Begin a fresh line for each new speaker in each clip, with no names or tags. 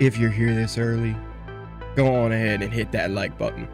If you're here this early, go on ahead and hit that like button.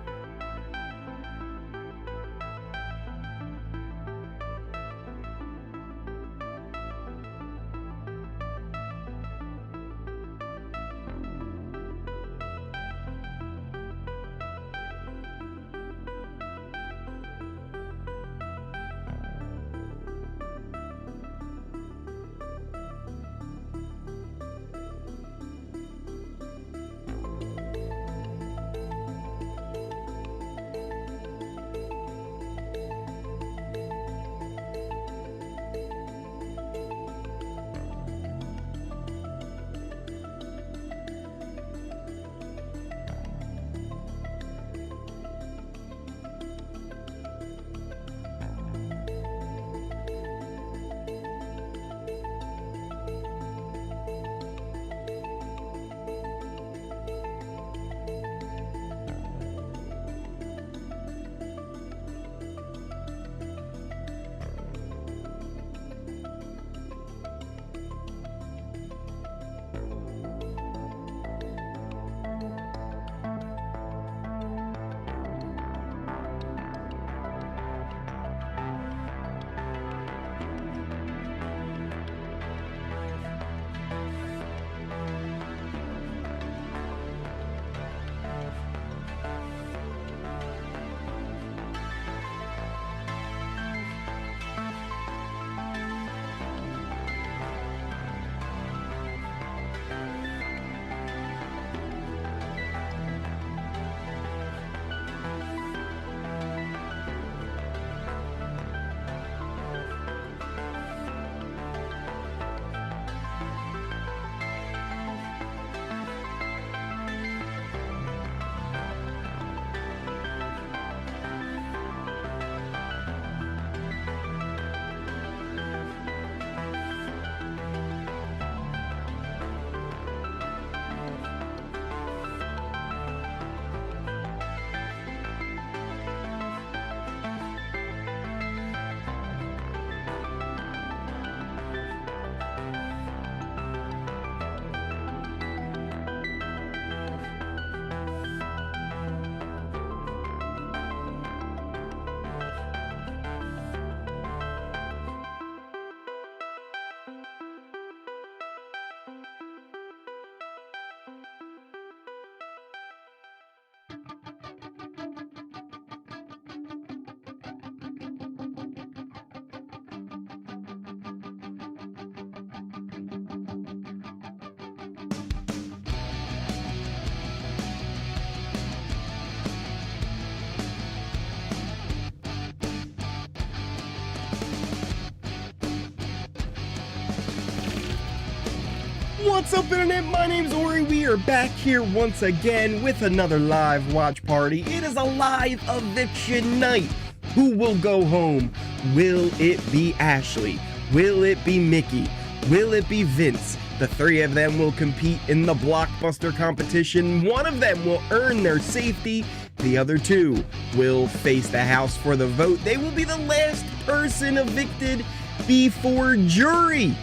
What's up, internet? My name's Ori. We are back here once again with another live watch party. It is a live eviction night. Who will go home? Will it be Ashley? Will it be Mickey? Will it be Vince? The three of them will compete in the Blockbuster competition. One of them will earn their safety. The other two will face the house for the vote. They will be the last person evicted before jury,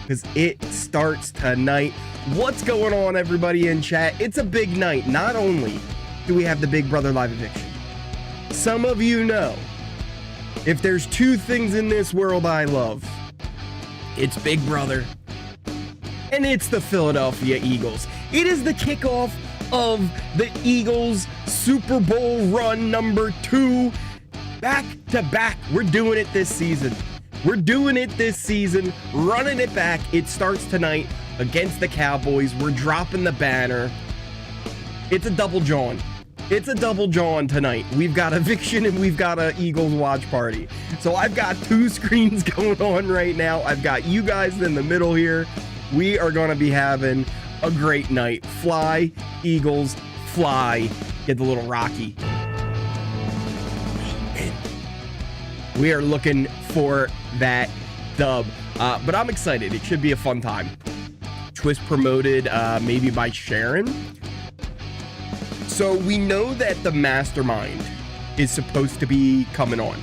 because it starts tonight. What's going on, everybody in chat? It's a big night. Not only do we have the Big Brother live eviction, some of you know, if there's two things in this world I love, it's Big Brother and it's the Philadelphia Eagles. It is the kickoff of the Eagles Super Bowl run number 2. Back to back. We're doing it this season. We're doing it this season, running it back. It starts tonight against the Cowboys. We're dropping the banner. It's a double John. It's a double John tonight. We've got eviction and we've got an Eagles watch party. So I've got two screens going on right now. I've got you guys in the middle here. We are going to be having a great night. Fly, Eagles, fly. Get the little Rocky. And we are looking for that dub, but I'm excited. It should be a fun time. Twist promoted maybe by Sharon. So we know that the Mastermind is supposed to be coming on.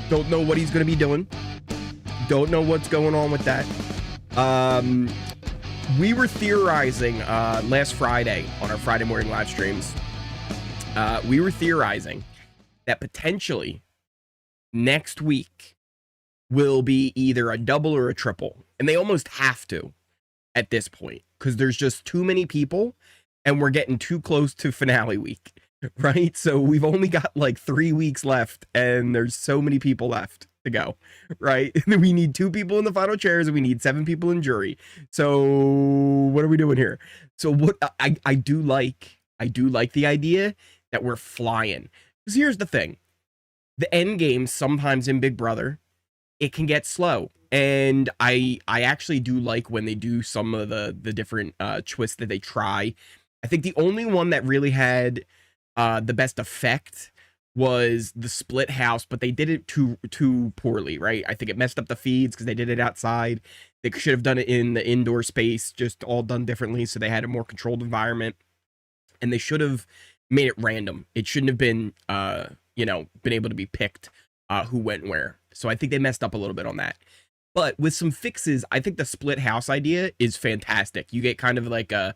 Don't know what he's going to be doing. Don't know what's going on with that. we were theorizing last Friday on our Friday morning live streams. We were theorizing that potentially next week will be either a double or a triple, and they almost have to at this point because there's just too many people and we're getting too close to finale week, right? So we've only got like 3 weeks left and there's so many people left to go, right? We need 2 people in the final chairs and we need 7 people in jury. So what are we doing here? So what I do like the idea that we're flying, because here's the thing: the end game sometimes in Big Brother, it can get slow, and I actually do like when they do some of the different twists that they try. I think the only one that really had the best effect was the split house, but they did it too poorly, right? I think it messed up the feeds because they did it outside. They should have done it in the indoor space, just all done differently, so they had a more controlled environment. And they should have made it random. It shouldn't have been, been able to be picked who went where. So I think they messed up a little bit on that. But with some fixes, I think the split house idea is fantastic. You get kind of like a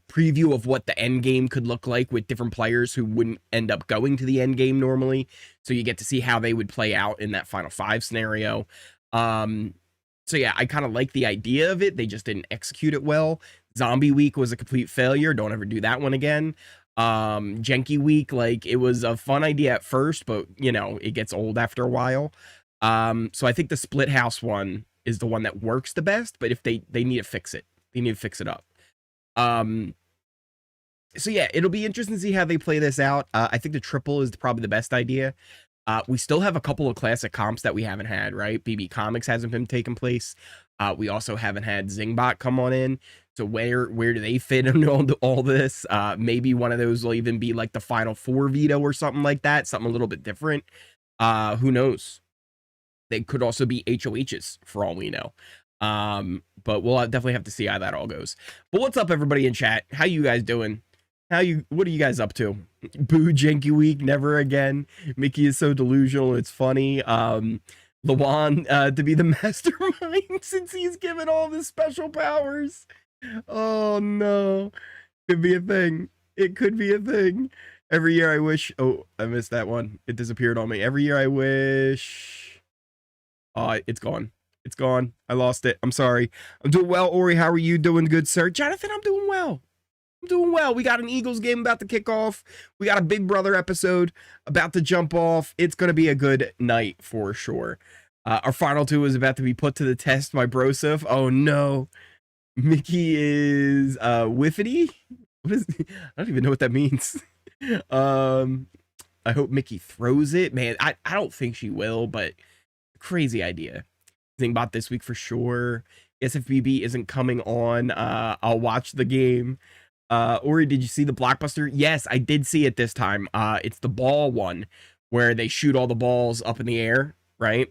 preview of what the end game could look like with different players who wouldn't end up going to the end game normally. So you get to see how they would play out in that final 5 scenario. So yeah, I kind of like the idea of it. They just didn't execute it well. Zombie week was a complete failure. Don't ever do that one again. Jenky week, like, it was a fun idea at first, but it gets old after a while. So I think the split house one is the one that works the best, but if they need to fix it, they need to fix it up. So yeah, it'll be interesting to see how they play this out. I think the triple is probably the best idea. We still have a couple of classic comps that we haven't had, right? BB Comics hasn't been taking place. We also haven't had Zingbot come on in. So where do they fit into all this? Maybe one of those will even be like the Final 4 veto or something like that. Something a little bit different. Who knows? They could also be HOHs for all we know. But we'll definitely have to see how that all goes. But what's up, everybody in chat? How you guys doing? What are you guys up to? Boo Jenky week, never again. Mickey is so delusional, it's funny. Lawan to be the mastermind since he's given all the special powers. Oh no. Could be a thing. It could be a thing. Every year I wish. Oh, I missed that one. It disappeared on me. Every year I wish. Oh, it's gone. It's gone. I lost it. I'm sorry. I'm doing well, Ori. How are you doing, good sir? Jonathan, I'm doing well. I'm doing well. We got an Eagles game about to kick off. We got a Big Brother episode about to jump off. It's going to be a good night for sure. Our final 2 is about to be put to the test by Broseph. Oh no. Mickey is whiffity. What is? I don't even know what that means. I hope Mickey throws it. Man, I don't think she will, but crazy idea. Zingbot this week for sure. Guess if BB isn't coming on, I'll watch the game. Ori, did you see the Blockbuster? Yes, I did see it this time. It's the ball one where they shoot all the balls up in the air, right?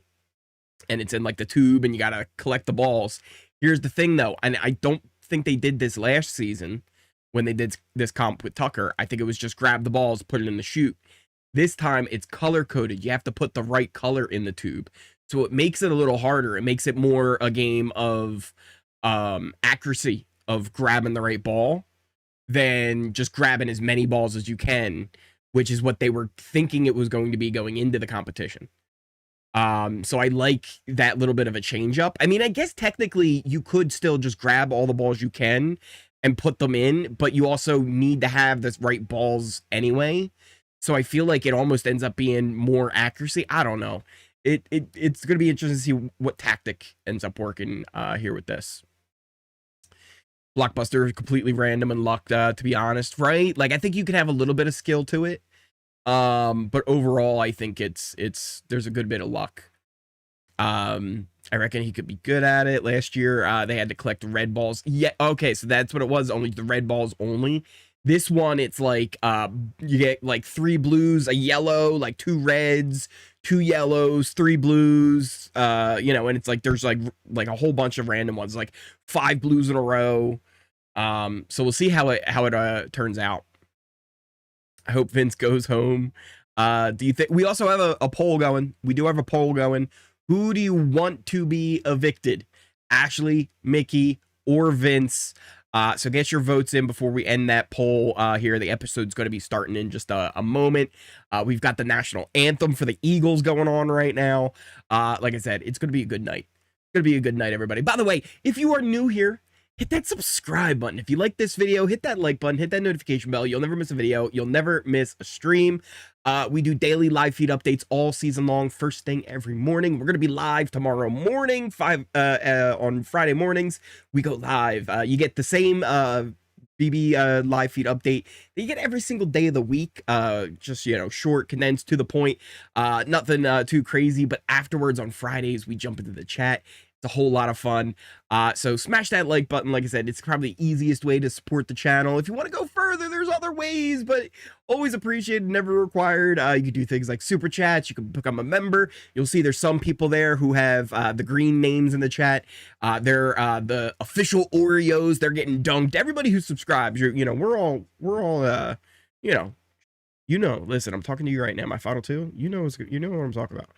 And it's in like the tube and you got to collect the balls. Here's the thing though, and I don't think they did this last season when they did this comp with Tucker. I think it was just grab the balls, put it in the chute. This time it's color coded. You have to put the right color in the tube. So it makes it a little harder. It makes it more a game of accuracy of grabbing the right ball than just grabbing as many balls as you can, which is what they were thinking it was going to be going into the competition. So I like that little bit of a change up. I mean, I guess technically you could still just grab all the balls you can and put them in, but you also need to have the right balls anyway. So I feel like it almost ends up being more accuracy. I don't know. It's going to be interesting to see what tactic ends up working here with this. Blockbuster is completely random and luck, to be honest, right? Like, I think you can have a little bit of skill to it. But overall, I think there's a good bit of luck. I reckon he could be good at it. Last year, they had to collect red balls. Yeah, okay, so that's what it was, only the red balls only. This one, it's like, you get like 3 blues, a yellow, like 2 reds, 2 yellows, 3 blues, and it's like, there's like a whole bunch of random ones, like 5 blues in a row. So we'll see how it turns out. I hope Vince goes home. Do you think we also have a poll going? We do have a poll going. Who do you want to be evicted? Ashley, Mickey, or Vince. So get your votes in before we end that poll here. The episode's going to be starting in just a moment. We've got the national anthem for the Eagles going on right now. Like I said, it's going to be a good night. It's going to be a good night, everybody. By the way, if you are new here, hit that subscribe button. If you like this video, hit that like button, hit that notification bell. You'll never miss a video. You'll never miss a stream. We do daily live feed updates all season long, first thing every morning. We're going to be live tomorrow morning, on Friday mornings. We go live. You get the same BB live feed update that you get every single day of the week. Just, you know, short, condensed, to the point. Nothing too crazy, but afterwards on Fridays, we jump into the chat. It's a whole lot of fun. So smash that like button. Like I said, it's probably the easiest way to support the channel. If you want to go further, there's other ways, but always appreciated, never required. You can do things like super chats. You can become a member. You'll see there's some people there who have the green names in the chat. They're the official Oreos. They're getting dunked. Everybody who subscribes, we're all listen, I'm talking to you right now, my final two. You know what I'm talking about.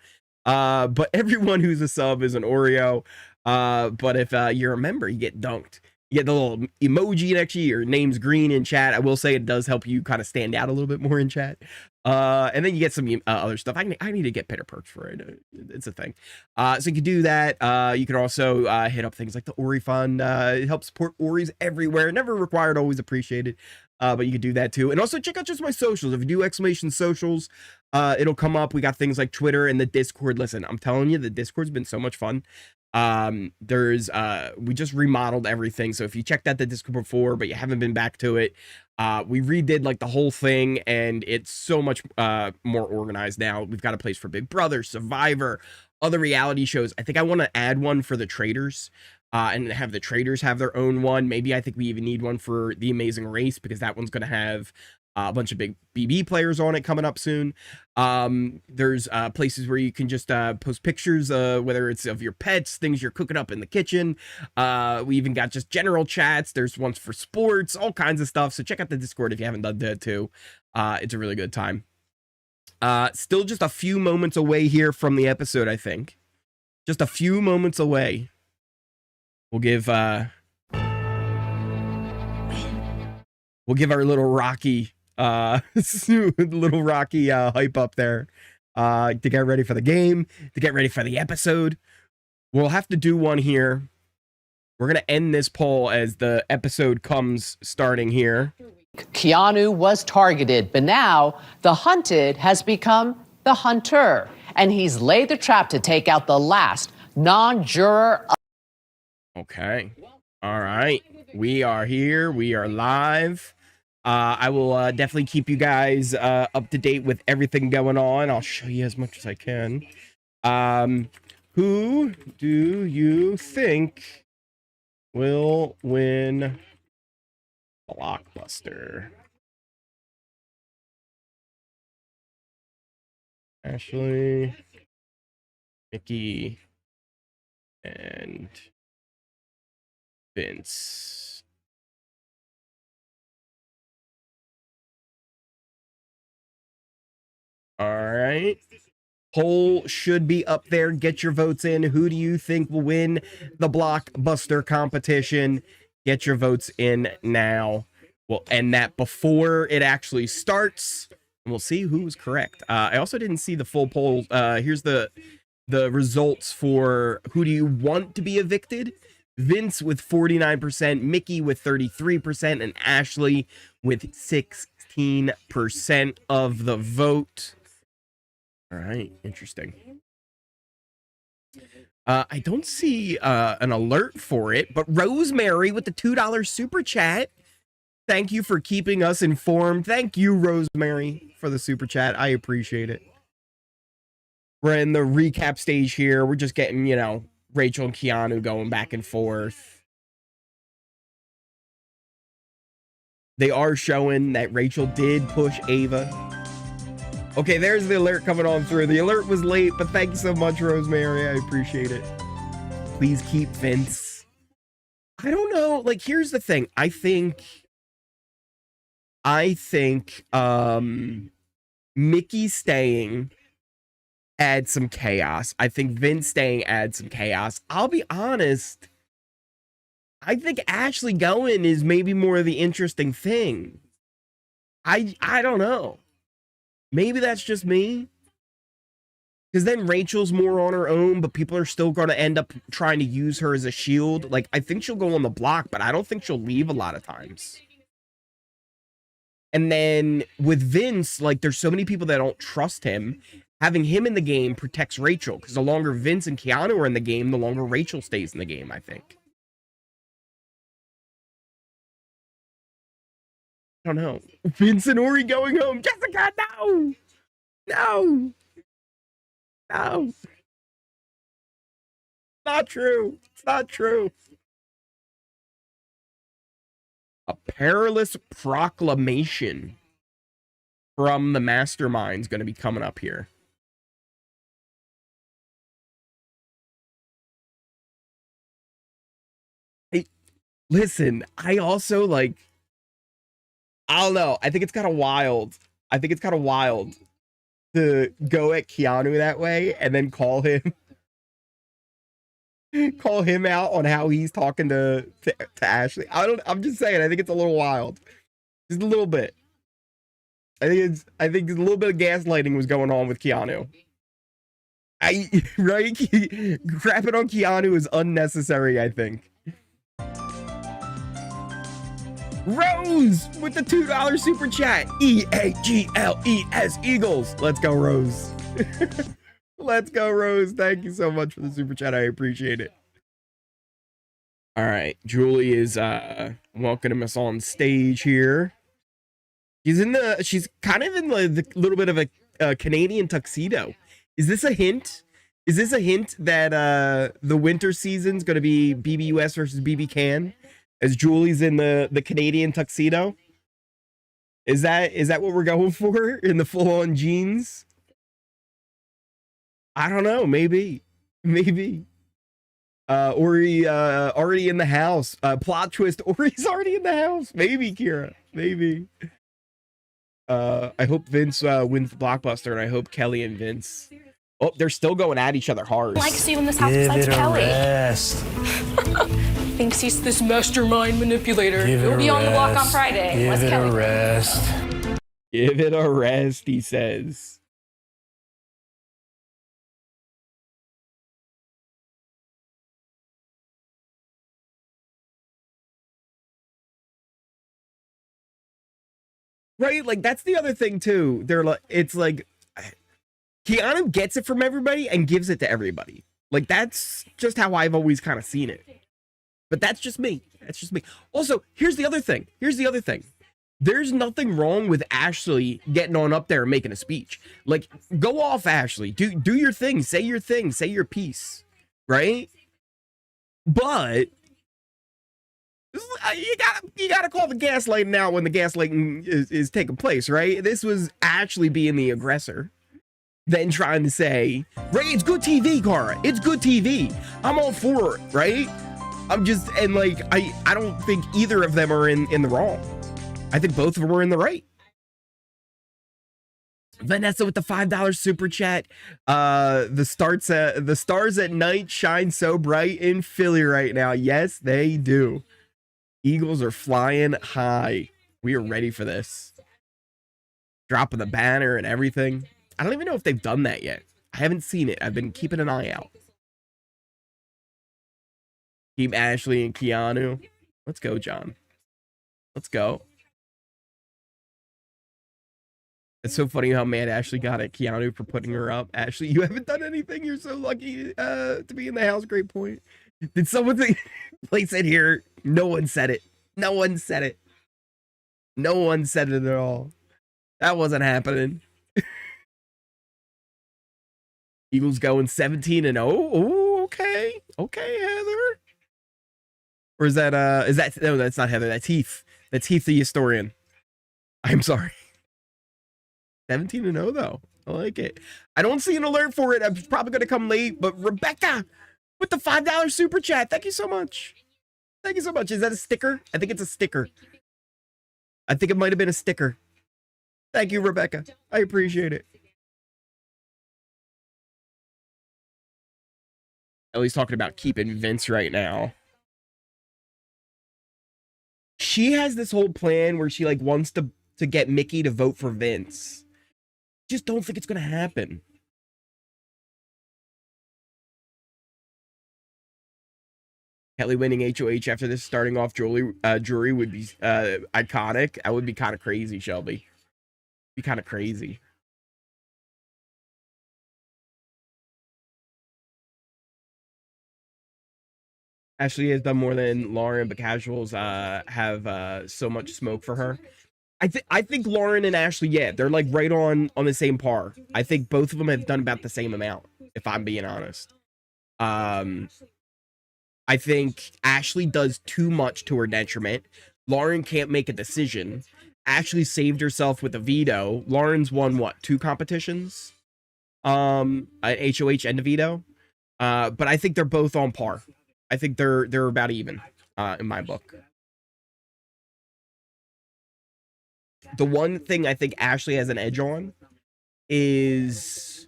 But everyone who's a sub is an Oreo. But if you're a member, you get dunked. You get the little emoji next to your name's green in chat. I will say it does help you kind of stand out a little bit more in chat. And then you get some other stuff. I need to get better perks for it. It's a thing. So you can do that. You can also hit up things like the Ori Fund. It helps support Oris everywhere. Never required, always appreciated. But you can do that too. And also check out just my socials. If you do exclamation socials, it'll come up. We got things like Twitter and the Discord. Listen, I'm telling you, the Discord's been so much fun. We just remodeled everything. So if you checked out the Discord before, but you haven't been back to it, we redid like the whole thing, and it's so much more organized now. We've got a place for Big Brother, Survivor, other reality shows. I think I want to add one for the traders. And have the traders have their own one. Maybe I think we even need one for The Amazing Race, because that one's going to have a bunch of big BB players on it coming up soon. There's places where you can just post pictures, whether it's of your pets, things you're cooking up in the kitchen. We even got just general chats. There's ones for sports, all kinds of stuff. So check out the Discord if you haven't done that too. It's a really good time. Still just a few moments away here from the episode, I think. Just a few moments away. We'll give our little Rocky hype up there to get ready for the game, to get ready for the episode. We'll have to do one here. We're gonna end this poll as the episode comes starting here.
Keanu was targeted, but now the hunted has become the hunter, and he's laid the trap to take out the last non-juror.
Okay. All right. We are here. We are live. I will definitely keep you guys up to date with everything going on. I'll show you as much as I can. Who do you think will win Blockbuster? Ashley, Mickey, and Vince. All right. Poll should be up there. Get your votes in. Who do you think will win the Blockbuster competition? Get your votes in now. We'll end that before it actually starts, and we'll see who's correct. I also didn't see the full poll. Here's the results for who do you want to be evicted. Vince with 49%, Mickey with 33%, and Ashley with 16% of the vote. All right, interesting. I don't see an alert for it, but Rosemary with the $2 super chat. Thank you for keeping us informed. Thank you, Rosemary, for the super chat. I appreciate it. We're in the recap stage here. We're just getting, Rachel and Keanu going back and forth. They are showing that Rachel did push Ava. Okay, there's the alert coming on through. The alert was late, but thank you so much, Rosemary. I appreciate it. Please keep Vince. I don't know. Like, here's the thing. I think Mickey staying adds some chaos. I think Vince staying adds some chaos. I'll be honest, I think Ashley going is maybe more of the interesting thing. I don't know. Maybe that's just me. Because then Rachel's more on her own, but people are still going to end up trying to use her as a shield. Like, I think she'll go on the block, but I don't think she'll leave a lot of times. And then with Vince, like, there's so many people that don't trust him. Having him in the game protects Rachel, because the longer Vince and Keanu are in the game, the longer Rachel stays in the game, I think. I don't know. Vince and Ori going home. Jessica, no! No! No! Not true. It's not true. A perilous proclamation from the Mastermind is going to be coming up here. Hey, listen, I also like, I don't know. I think it's kind of wild. I think it's kind of wild to go at Keanu that way and then call him out on how he's talking to Ashley. I'm just saying, I think it's a little wild. Just a little bit. I think a little bit of gaslighting was going on with Keanu. Right? Crapping on Keanu is unnecessary, I think. Rose with the $2 super chat. EAGLES Eagles. Let's go, Rose. Let's go, Rose. Thank you so much for the super chat. I appreciate it. All right. Julie is welcoming us on stage here. She's kind of in the little bit of a Canadian tuxedo. Is this a hint? Is this a hint that the winter season's going to be BBUS versus BB Can? As Julie's in the Canadian tuxedo? Is that what we're going for in the full-on jeans? I don't know. Maybe. Ori already in the house. Plot twist. Ori's already in the house. Maybe, Kira. Maybe. I hope Vince wins the Blockbuster, and I hope Kelly and Vince. Oh, they're still going at each other hard.
Likes you in this house besides Kelly.
Rest.
Thinks he's this mastermind manipulator.
He'll
be on the block on Friday.
Give it a rest.
Give it a rest, he says. Right? Like, that's the other thing, too. It's like, Keanu gets it from everybody and gives it to everybody. Like, that's just how I've always kind of seen it. But that's just me. That's just me. Also, here's the other thing. There's nothing wrong with Ashley getting on up there and making a speech. Like, go off, Ashley. Do your thing. Say your thing. Say your piece. Right? But you gotta call the gaslighting out when the gaslighting is taking place, right? This was actually being the aggressor. Then trying to say, Ray, it's good TV, Cara. It's good TV. I'm all for it, right? I'm just, and like, I don't think either of them are in the wrong. I think both of them are in the right. Vanessa with the $5 super chat. The stars at night shine so bright in Philly right now. Yes, they do. Eagles are flying high. We are ready for this. Dropping the banner and everything. I don't even know if they've done that yet. I haven't seen it. I've been keeping an eye out. Team Ashley and Keanu. Let's go, John. Let's go. It's so funny how mad Ashley got at Keanu for putting her up. Ashley, you haven't done anything. You're so lucky to be in the house. Great point. Did someone place it here? No one said it. No one said it. No one said it at all. That wasn't happening. Eagles going 17-0. Oh, okay. Okay, Heather. Or is that no, that's not Heather. That's Heath. That's Heath the historian. I'm sorry. 17-0 though. I like it. I don't see an alert for it. I'm probably going to come late, but Rebecca with the $5 super chat. Thank you so much. Thank you so much. Is that a sticker? I think it's a sticker. I think it might have been a sticker. Thank you, Rebecca. I appreciate it. Ellie's talking about keeping Vince right now. She has this whole plan where she like wants to get Mickey to vote for Vince. Just don't think it's gonna happen. Kelly winning HOH after this starting off Drury would be iconic. That would be kind of crazy, Shelby. Be kind of crazy. Ashley has done more than Lauren, but casuals have so much smoke for her. I think Lauren and Ashley, yeah, they're like right on the same par. I think both of them have done about the same amount, if I'm being honest. I think Ashley does too much to her detriment. Lauren can't make a decision. Ashley saved herself with a veto. Lauren's won what, 2 competitions? An HOH and a veto. But I think they're both on par. I think they're about even in my book. The one thing I think Ashley has an edge on is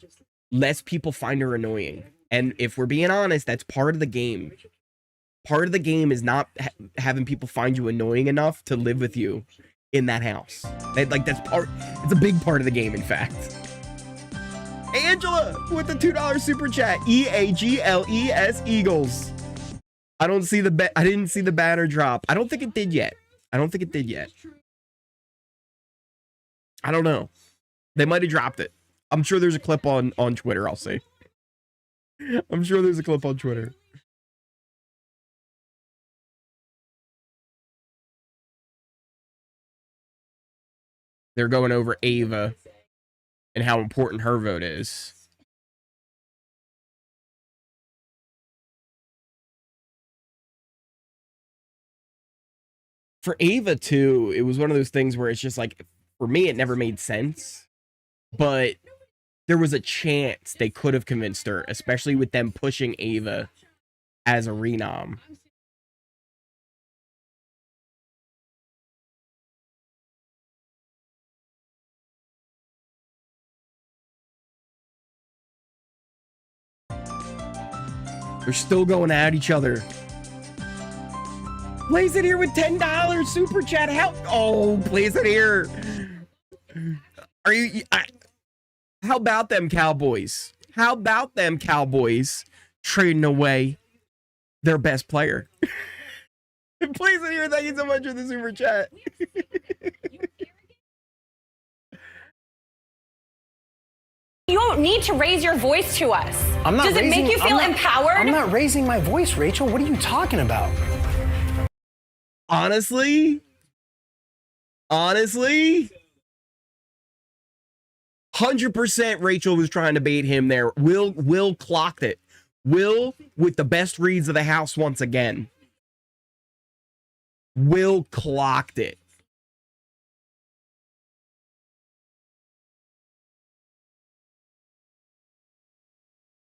less people find her annoying. And if we're being honest, that's part of the game. Part of the game is not having people find you annoying enough to live with you in that house. That's part. It's a big part of the game, in fact. Angela with the $2 super chat. EAGLES Eagles. I didn't see the banner drop. I don't think it did yet. I don't know. They might have dropped it. I'm sure there's a clip on Twitter. I'll see. I'm sure there's a clip on Twitter. They're going over Ava and how important her vote is. For Ava, too, it was one of those things where it's just like, for me, it never made sense. But there was a chance they could have convinced her, especially with them pushing Ava as a renom. They're still going at each other. Plays it here with $10 super chat. Plays it here. Are you? How about them Cowboys? How about them Cowboys trading away their best player? Plays it here. Thank you so much for the super chat.
You don't need to raise your voice to us. Does it make you feel empowered?
I'm not raising my voice, Rachel. What are you talking about?
Honestly, 100% Rachel was trying to bait him there. Will clocked it. Will with the best reads of the house once again. Will clocked it.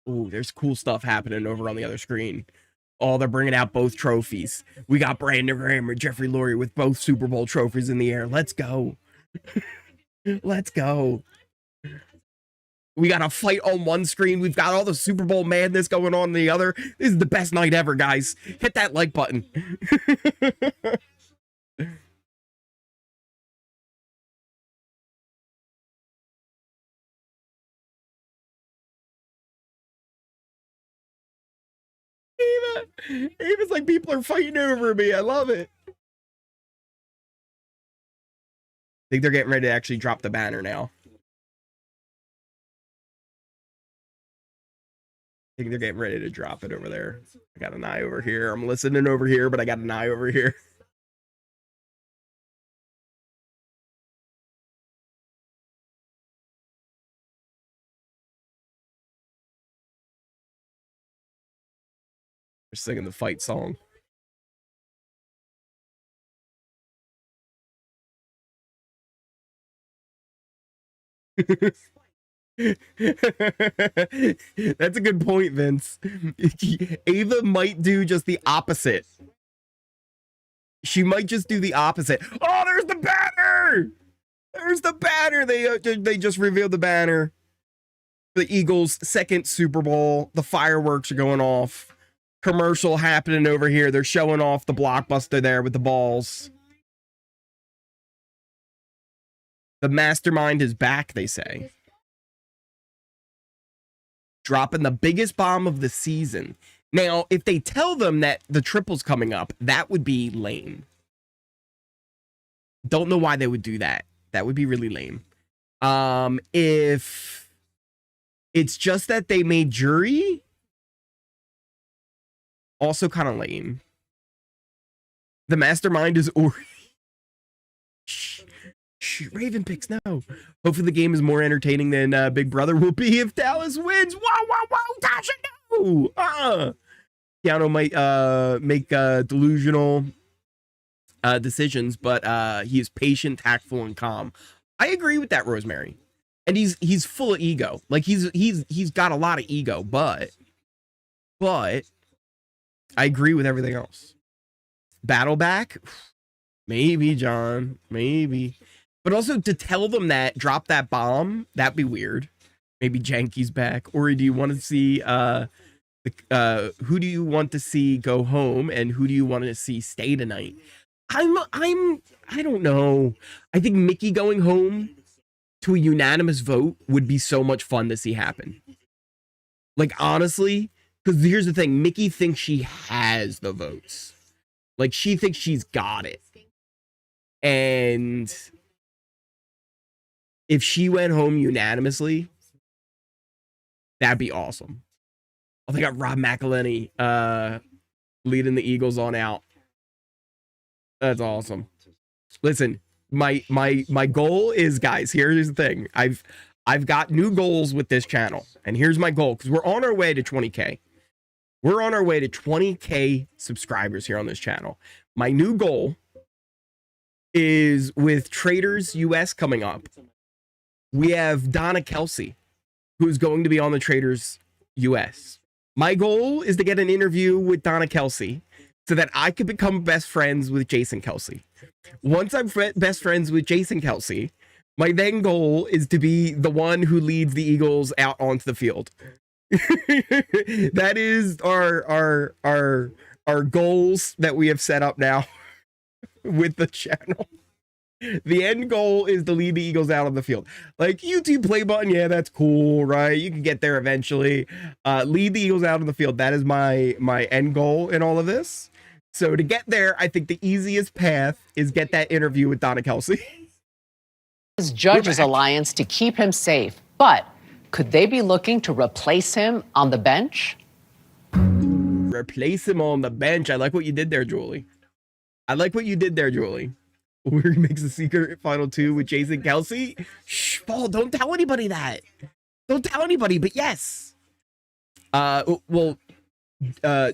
Ooh, there's cool stuff happening over on the other screen. Oh, they're bringing out both trophies. We got Brandon Graham and Jeffrey Lurie with both Super Bowl trophies in the air. Let's go. Let's go. We got a fight on one screen. We've got all the Super Bowl madness going on the other. This is the best night ever, guys. Hit that like button. Eva's like, people are fighting over me. I love it. I think they're getting ready to actually drop the banner now. I think they're getting ready to drop it over there. I got an eye over here. I'm listening over here, but I got an eye over here. They're singing the fight song. That's a good point, Vince. Ava might do just the opposite. She might just do the opposite. Oh, there's the banner! There's the banner! They just revealed the banner. The Eagles' second Super Bowl. The fireworks are going off. Commercial happening over here. They're showing off the Blockbuster there with the balls. The mastermind is back, they say. Dropping the biggest bomb of the season. Now, if they tell them that the triple's coming up, that would be lame. Don't know why they would do that. That would be really lame. If it's just that they made jury, also kind of lame. The mastermind is Ori. Raven picks, no. Hopefully the game is more entertaining than Big Brother will be if Dallas wins. Wow, Tasha, no. Keanu might make delusional decisions, but he is patient, tactful, and calm. I agree with that, Rosemary. And he's full of ego. Like he's got a lot of ego, but I agree with everything else. Battleback? Maybe, John. Maybe. But also to tell them that, drop that bomb, that'd be weird. Maybe Janky's back. Or do you want to see who do you want to see go home and who do you want to see stay tonight? I don't know. I think Mickey going home to a unanimous vote would be so much fun to see happen. Like, honestly, because here's the thing. Mickey thinks she has the votes. Like, she thinks she's got it. And if she went home unanimously, that'd be awesome. Oh, they got Rob McElhenney leading the Eagles on out. That's awesome. Listen, my goal is, guys, here's the thing. I've got new goals with this channel. And here's my goal, because we're on our way to 20K. We're on our way to 20K subscribers here on this channel. My new goal is with Traders US coming up. We have Donna Kelsey, who's going to be on the Traders US. My goal is to get an interview with Donna Kelsey so that I could become best friends with Jason Kelsey. Once I'm best friends with Jason Kelsey, my then goal is to be the one who leads the Eagles out onto the field. That is our goals that we have set up now with the channel. The end goal is to lead the Eagles out on the field. Like, YouTube play button, yeah, that's cool, right? You can get there eventually. Lead the Eagles out on the field. That is my end goal in all of this. So to get there, I think the easiest path is get that interview with Donna Kelsey.
His Judges Alliance to keep him safe, but could they be looking to replace him on the bench?
Replace him on the bench. I like what you did there, Julie. Weird makes a secret final two with Jason Kelsey. Shh, Paul, don't tell anybody that. Don't tell anybody, but yes.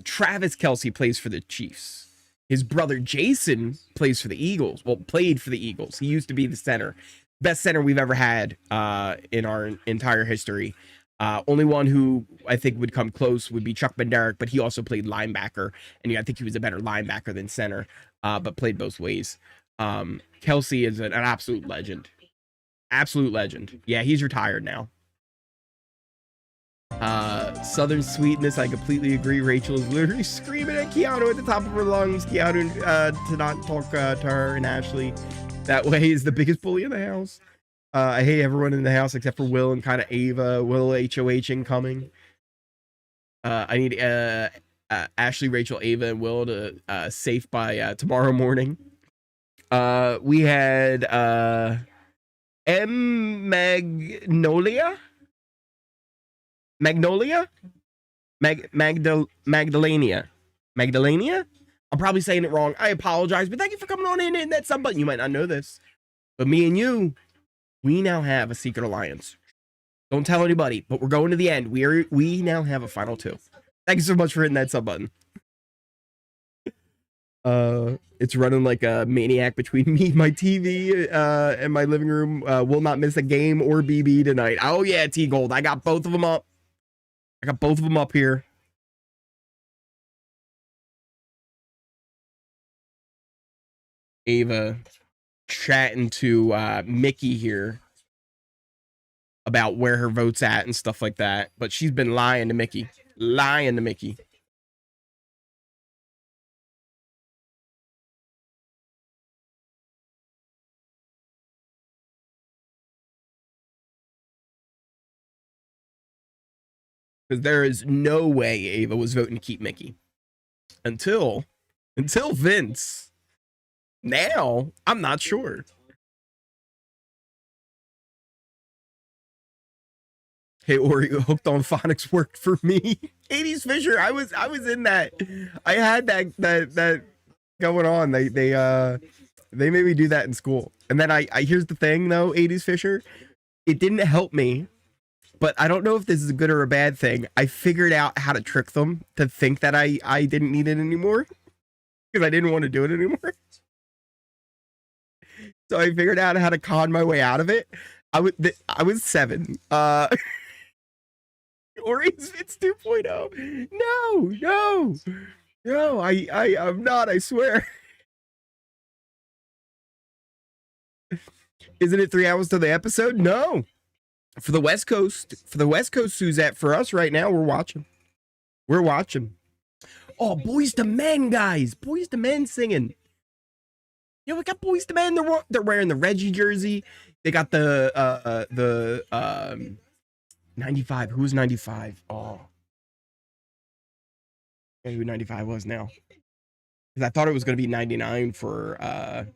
Travis Kelsey plays for the Chiefs. His brother Jason plays for the Eagles. Well, played for the Eagles. He used to be the center. Best center we've ever had in our entire history. Only one who I think would come close would be Chuck Benderek, but he also played linebacker. And I think he was a better linebacker than center, but played both ways. Kelsey is an absolute legend. Absolute legend. Yeah, he's retired now. Southern sweetness, I completely agree. Rachel is literally screaming at Keanu at the top of her lungs. Keanu to not talk to her and Ashley that way is the biggest bully in the house. I hate everyone in the house except for Will and kind of Ava. Will HOH incoming. I need Ashley, Rachel, Ava, and Will to safe by tomorrow morning. We had Magdalena. I'm probably saying it wrong. I apologize, but thank you for coming on in and that sub button. You might not know this, but me and you, we now have a secret alliance. Don't tell anybody, but we're going to the end. We now have a final two. Thank you so much for hitting that sub button. It's running like a maniac between me, my TV, and my living room. Will not miss a game or BB tonight. Oh yeah, T Gold. I got both of them up. Here. Ava chatting to Mickey here about where her vote's at and stuff like that. But she's been lying to Mickey. Because there is no way Ava was voting to keep Mickey. Until Vince. Now, I'm not sure. Hey, Oreo, Hooked on Phonics worked for me. 80s Fisher, I was in that. I had that going on. They made me do that in school. And then I here's the thing though, 80s Fisher, it didn't help me, but I don't know if this is a good or a bad thing. I figured out how to trick them to think that I didn't need it anymore because I didn't want to do it anymore. So I figured out how to con my way out of it. I was 7. Or it's 2.0. No, I'm not, I swear. Isn't it 3 hours to the episode? No. For the West Coast, Suzette, for us right now, we're watching. Oh, Boys to Men, guys. Boys to Men singing. Yeah, we got Boys to Men. They're wearing the Reggie jersey. They got the 95. Who's 95? Oh. I who 95 was now. Because I thought it was going to be 99 for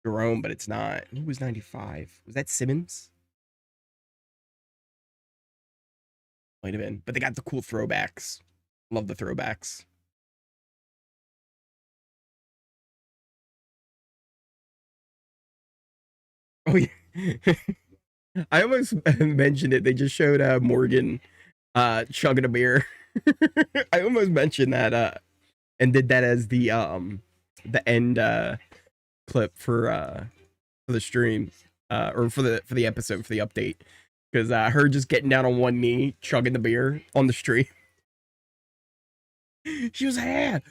Jerome, but it's not. Who was 95? Was that Simmons? Might have been. But they got the cool throwbacks. Love the throwbacks. Oh, yeah. I almost mentioned it. They just showed Morgan chugging a beer. I almost mentioned that and did that as the end clip for the stream or for the episode, for the update, because her just getting down on one knee chugging the beer on the stream. She was, hey,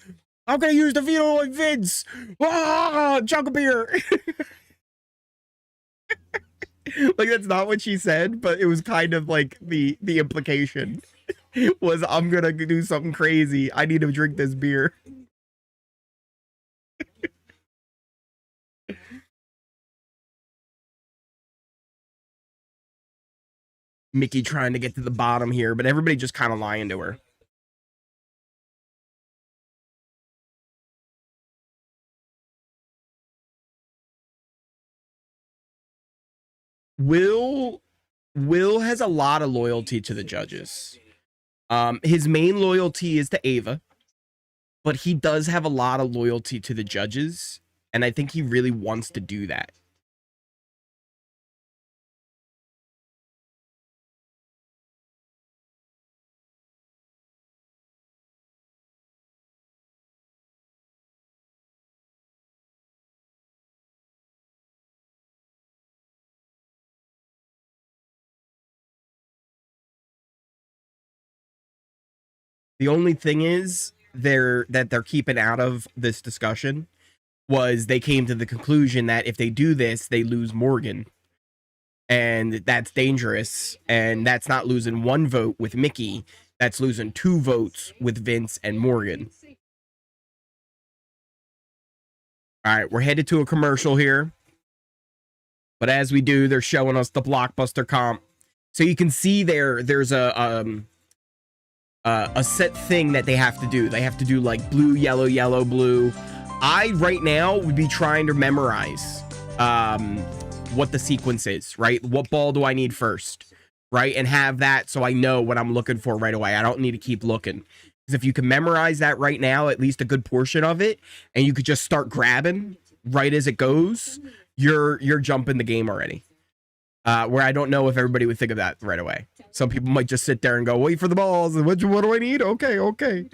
how can I use the veto like Vince? Chug a beer. Like, that's not what she said, but it was kind of like the implication was, I'm gonna do something crazy. I need to drink this beer. Mickey trying to get to the bottom here, but everybody just kind of lying to her. Will has a lot of loyalty to the judges. His main loyalty is to Ava, but he does have a lot of loyalty to the judges, and I think he really wants to do that. The only thing is they're keeping out of this discussion was they came to the conclusion that if they do this, they lose Morgan. And that's dangerous. And that's not losing 1 vote with Mickey. That's losing 2 votes with Vince and Morgan. All right, we're headed to a commercial here. But as we do, they're showing us the Blockbuster comp. So you can see there's a set thing that they have to do. They have to do like blue, yellow, yellow, blue. I right now would be trying to memorize what the sequence is, right? What ball do I need first, right? And have that so I know what I'm looking for right away. I don't need to keep looking. Because if you can memorize that right now, at least a good portion of it, and you could just start grabbing right as it goes, you're jumping the game already. Where I don't know if everybody would think of that right away. Some people might just sit there and go, wait for the balls. What do I need? Okay.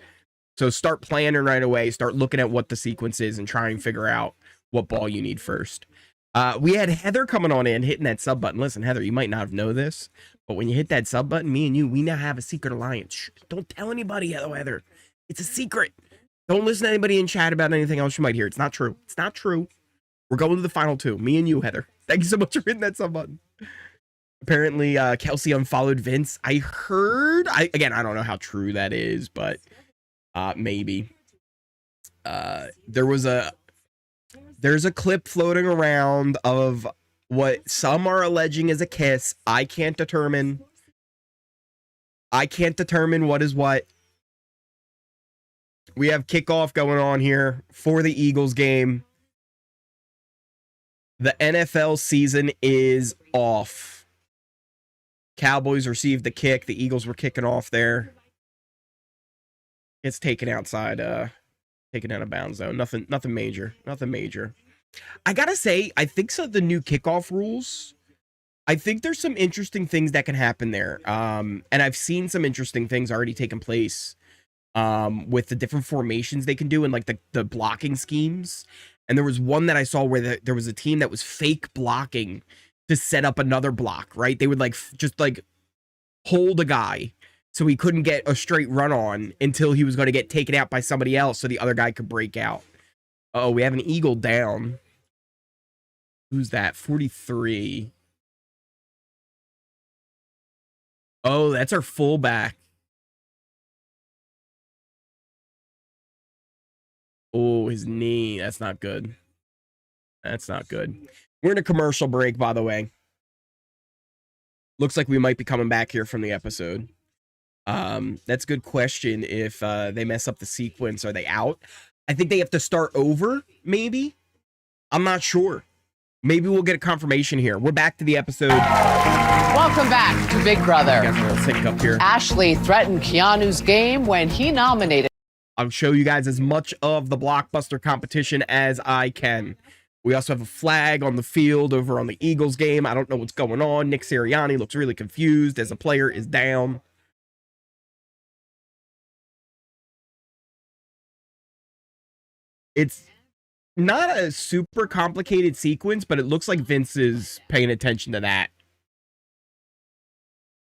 So start planning right away. Start looking at what the sequence is and try and figure out what ball you need first. We had Heather coming on in, hitting that sub button. Listen, Heather, you might not know this, but when you hit that sub button, me and you, we now have a secret alliance. Shh, don't tell anybody, Heather. It's a secret. Don't listen to anybody in chat about anything else you might hear. It's not true. It's not true. We're going to the final 2. Me and you, Heather. Thank you so much for hitting that sub button. Apparently, Kelsey unfollowed Vince. I heard, I don't know how true that is, but maybe. There's a clip floating around of what some are alleging is a kiss. I can't determine. I can't determine what is what. We have kickoff going on here for the Eagles game. The NFL season is off. Cowboys received the kick. The Eagles were kicking off there. It's taken outside, taken out of bounds though. Nothing major. Nothing major. I gotta say, I think so. The new kickoff rules, I think there's some interesting things that can happen there. And I've seen some interesting things already taking place with the different formations they can do and like the blocking schemes. And there was one that I saw where there was a team that was fake blocking to set up another block, right? They would like just like hold a guy so he couldn't get a straight run on until he was going to get taken out by somebody else so the other guy could break out. Oh, we have an Eagle down. Who's that? 43. Oh, that's our fullback. Oh, his knee. That's not good. That's not good. We're in a commercial break, by the way. Looks like we might be coming back here from the episode. That's a good question. If they mess up the sequence, are they out? I think they have to start over, maybe. I'm not sure. Maybe we'll get a confirmation here. We're back to the episode.
Welcome back to Big Brother.
I guess I'm gonna sync up here.
Ashley threatened Keanu's game when he nominated.
I'll show you guys as much of the Blockbuster competition as I can. We also have a flag on the field over on the Eagles game. I don't know what's going on. Nick Sirianni looks really confused as a player is down. It's not a super complicated sequence, but it looks like Vince is paying attention to that.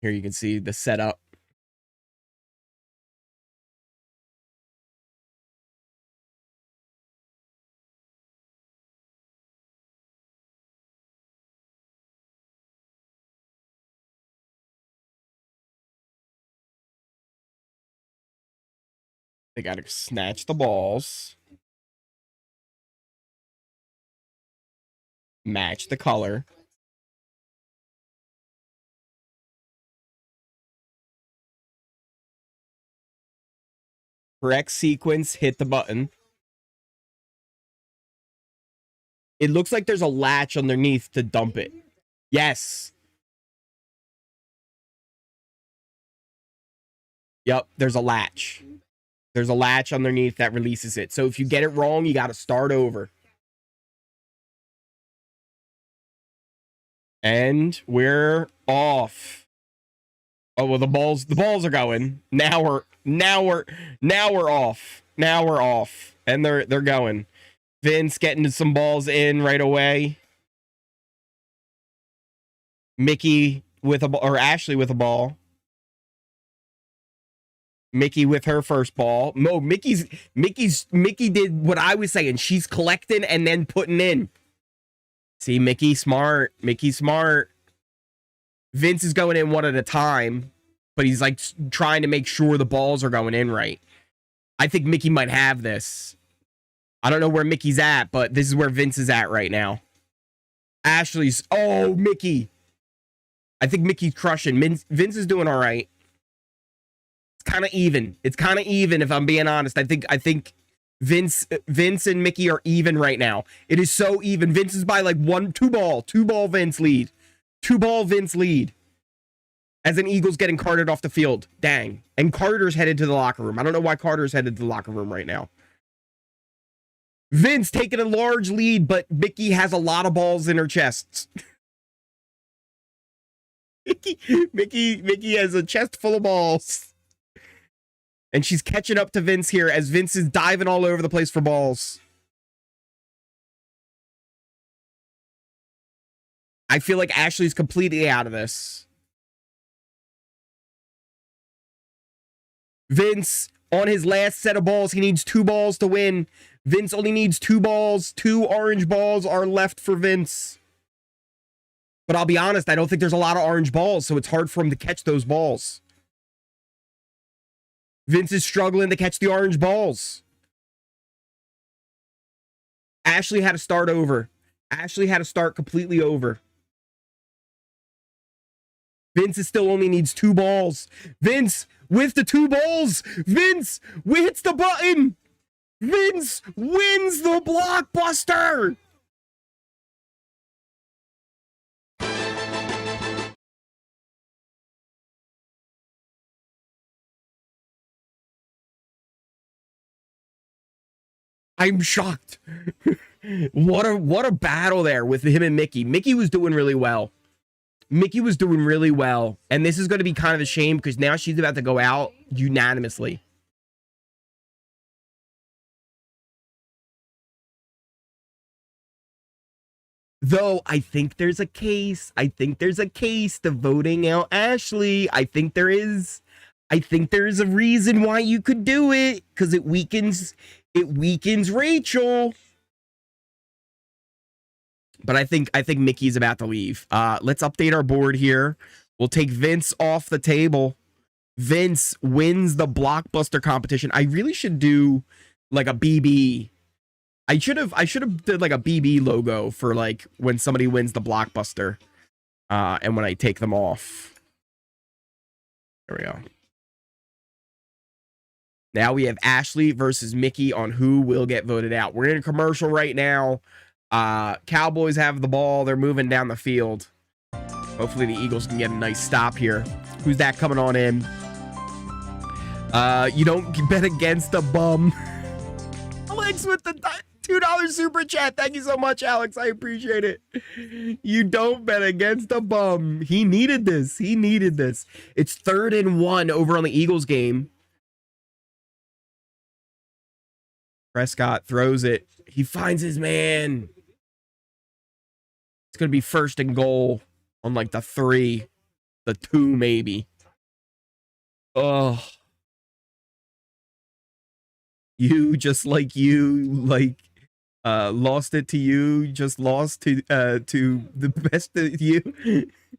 Here you can see the setup. They got to snatch the balls. Match the color. Correct sequence, hit the button. It looks like there's a latch underneath to dump it. Yes. Yep, there's a latch. There's a latch underneath that releases it. So if you get it wrong, you got to start over. And we're off. Oh, well, the balls are going. Now we're off. Now we're off. And they're going. Vince getting some balls in right away. Mickey with a ball, or Ashley with a ball. Mickey with her first ball. No, Mickey did what I was saying. She's collecting and then putting in. See, Mickey smart. Mickey smart. Vince is going in one at a time, but he's like trying to make sure the balls are going in right. I think Mickey might have this. I don't know where Mickey's at, but this is where Vince is at right now. Ashley's, oh, Mickey. I think Mickey's crushing. Vince is doing all right. It's kind of even. It's kind of even, if I'm being honest. I think Vince and Mickey are even right now. It is so even. Vince is by like two ball Vince lead. 2-ball Vince lead. As an Eagles getting carted off the field. Dang. And Carter's headed to the locker room. I don't know why Carter's headed to the locker room right now. Vince taking a large lead, but Mickey has a lot of balls in her chest. Mickey has a chest full of balls. And she's catching up to Vince here as Vince is diving all over the place for balls. I feel like Ashley's completely out of this. Vince, on his last set of balls, he needs 2 balls to win. Vince only needs 2 balls. 2 orange balls are left for Vince. But I'll be honest, I don't think there's a lot of orange balls, so it's hard for him to catch those balls. Vince is struggling to catch the orange balls. Ashley had to start over. Ashley had to start completely over. Vince still only needs 2 balls. Vince with the 2 balls. Vince hits the button. Vince wins the blockbuster. I'm shocked. What a battle there with him and Mickey. Mickey was doing really well. And this is going to be kind of a shame because now she's about to go out unanimously. Though I think there's a case. To voting out Ashley. I think there is a reason why you could do it, because it weakens Rachel. But I think Mickey's about to leave. Let's update our board here. We'll take Vince off the table. Vince wins the blockbuster competition. I really should do like a BB. I should have did like a BB logo for like when somebody wins the blockbuster. And when I take them off. There we go. Now we have Ashley versus Mickey on who will get voted out. We're in a commercial right now. Cowboys have the ball. They're moving down the field. Hopefully the Eagles can get a nice stop here. Who's that coming on in? You don't bet against a bum. Alex with the $2 super chat. Thank you so much, Alex. I appreciate it. You don't bet against a bum. He needed this. It's 3rd and 1 over on the Eagles game. Prescott throws it. He finds his man. It's going to be 1st and goal on like the 3, the 2 maybe. Oh. You just like lost it to you, just lost to the best of you.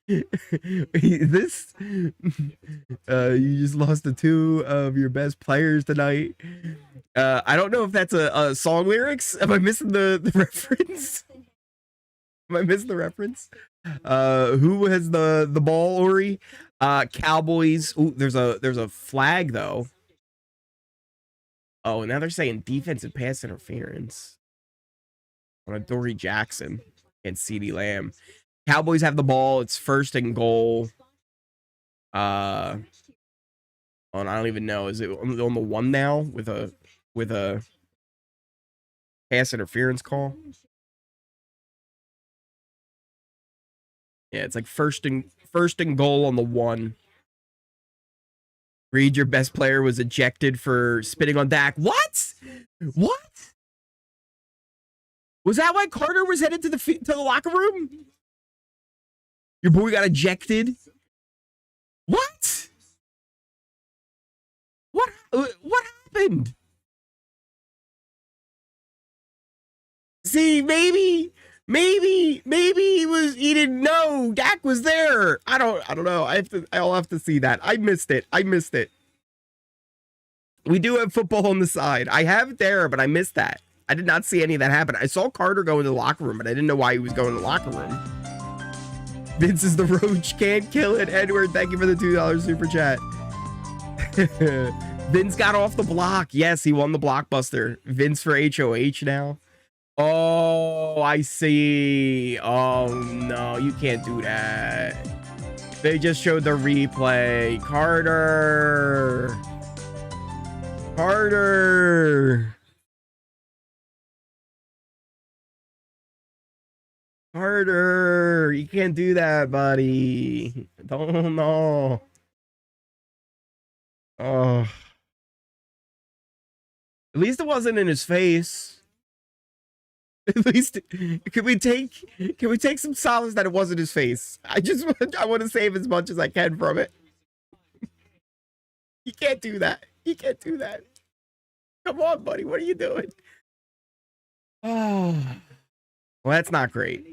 This you just lost to 2 of your best players tonight. I don't know if that's a song lyrics. Am I missing the reference? Am I missing the reference? Who has the ball, Ori? Cowboys. Ooh, there's a flag though. Oh, now they're saying defensive pass interference on a Dory Jackson and CeeDee Lamb. Cowboys have the ball. It's 1st and goal. I don't even know. Is it on the 1 now with a pass interference call? Yeah, it's like first and goal on the 1. Reed, your best player, was ejected for spitting on Dak. What? Was that why Carter was headed to the locker room? Your boy got ejected? What happened? See, maybe he didn't know Dak was there. I don't know. I'll have to see that. I missed it. We do have football on the side. I have it there, but I missed that. I did not see any of that happen. I saw Carter go into the locker room, but I didn't know why he was going to the locker room. Vince is the roach, can't kill it. Edward, thank you for the $2 super chat. Vince got off the block. Yes, he won the blockbuster. Vince for HOH now. Oh, I see. Oh, no, you can't do that. They just showed the replay. Carter. Carter, you can't do that, buddy. Don't know. Oh. At least it wasn't in his face. At least, can we take some solace that it wasn't his face? I want to save as much as I can from it. You can't do that. Come on, buddy. What are you doing? Oh, well, that's not great.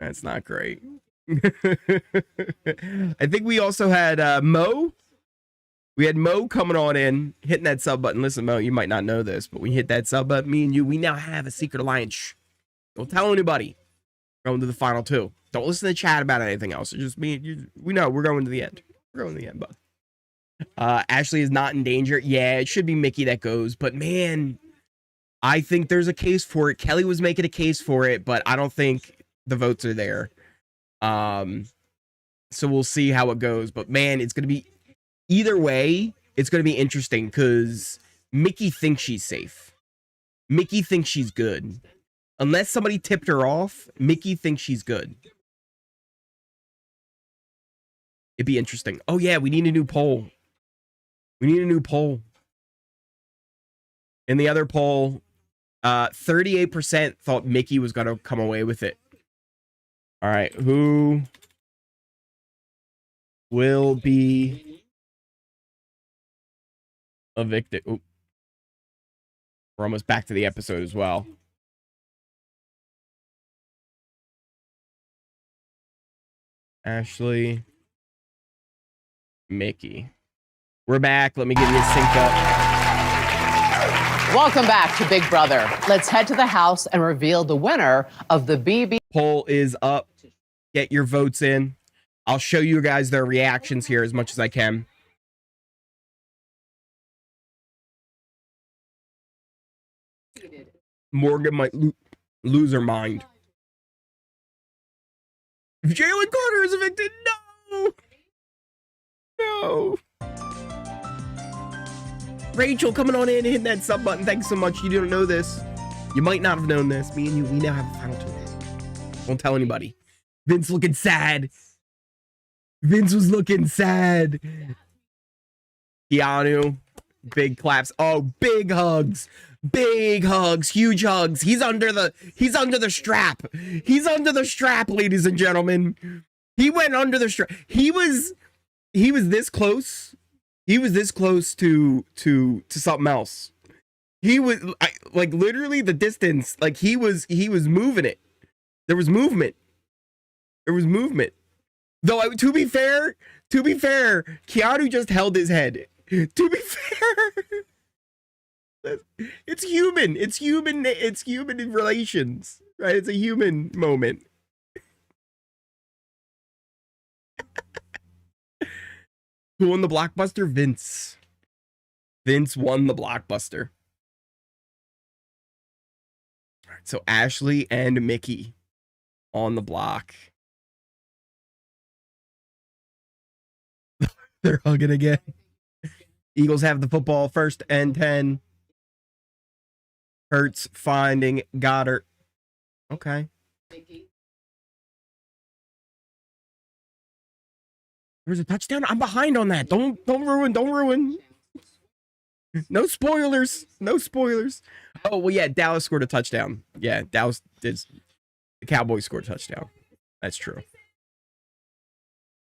I think we also had Mo. We had Mo coming on in, hitting that sub button. Listen, Mo, you might not know this, but we hit that sub button. Me and you, we now have a secret alliance. Shh. Don't tell anybody. Going to the final 2. Don't listen to chat about anything else. It's just me. We know we're going to the end. We're going to the end, bud. Ashley is not in danger. Yeah, it should be Mickey that goes. But man, I think there's a case for it. Kelly was making a case for it, but I don't think the votes are there. So we'll see how it goes. But man, it's going to be either way. It's going to be interesting because Mickey thinks she's safe. Mickey thinks she's good. Unless somebody tipped her off, Mickey thinks she's good. It'd be interesting. Oh yeah, we need a new poll. We need a new poll. In the other poll, 38% thought Mickey was going to come away with it. All right, who will be evicted? Oop. We're almost back to the episode as well. Ashley, Mickey. We're back. Let me give you a sync up.
Welcome back to Big Brother. Let's head to the house and reveal the winner of the BB.
Poll is up. Get your votes in. I'll show you guys their reactions here as much as I can. Morgan might lose her mind. If Jalen Carter is evicted, no! No. Rachel coming on in and hitting that sub button. Thanks so much. You didn't know this. You might not have known this. Me and you, we now have a final two. Don't tell anybody. Vince looking sad. Vince was looking sad. Keanu, big claps. Oh, big hugs. Big hugs, huge hugs. He's under the strap. He's under the strap, ladies and gentlemen. He went under the strap. He was this close. He was this close to something else. He was like literally the distance. Like he was moving it. There was movement. There was movement. Though to be fair, Keanu just held his head. To be fair. It's human. It's human in relations, right? It's a human moment. Who won the Blockbuster? Vince. Vince won the Blockbuster. All right, so Ashley and Mickey on the block. They're hugging again. Eagles have the football, 1st and 10. Hurts finding Goddard. Okay. There's a touchdown. I'm behind on that. Don't ruin. No spoilers. No spoilers. Oh, well, yeah, Dallas scored a touchdown. Yeah, Dallas did. The Cowboys scored a touchdown. That's true.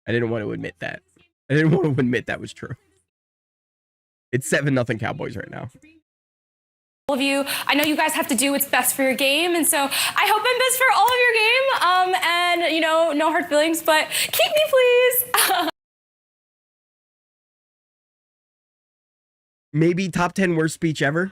I didn't want to admit that. I didn't want to admit that was true. It's 7-0 Cowboys right now.
All of you, I know you guys have to do what's best for your game, and so I hope I'm best for all of your game. And you know, no hard feelings, but keep me, please.
Maybe top 10 worst speech ever.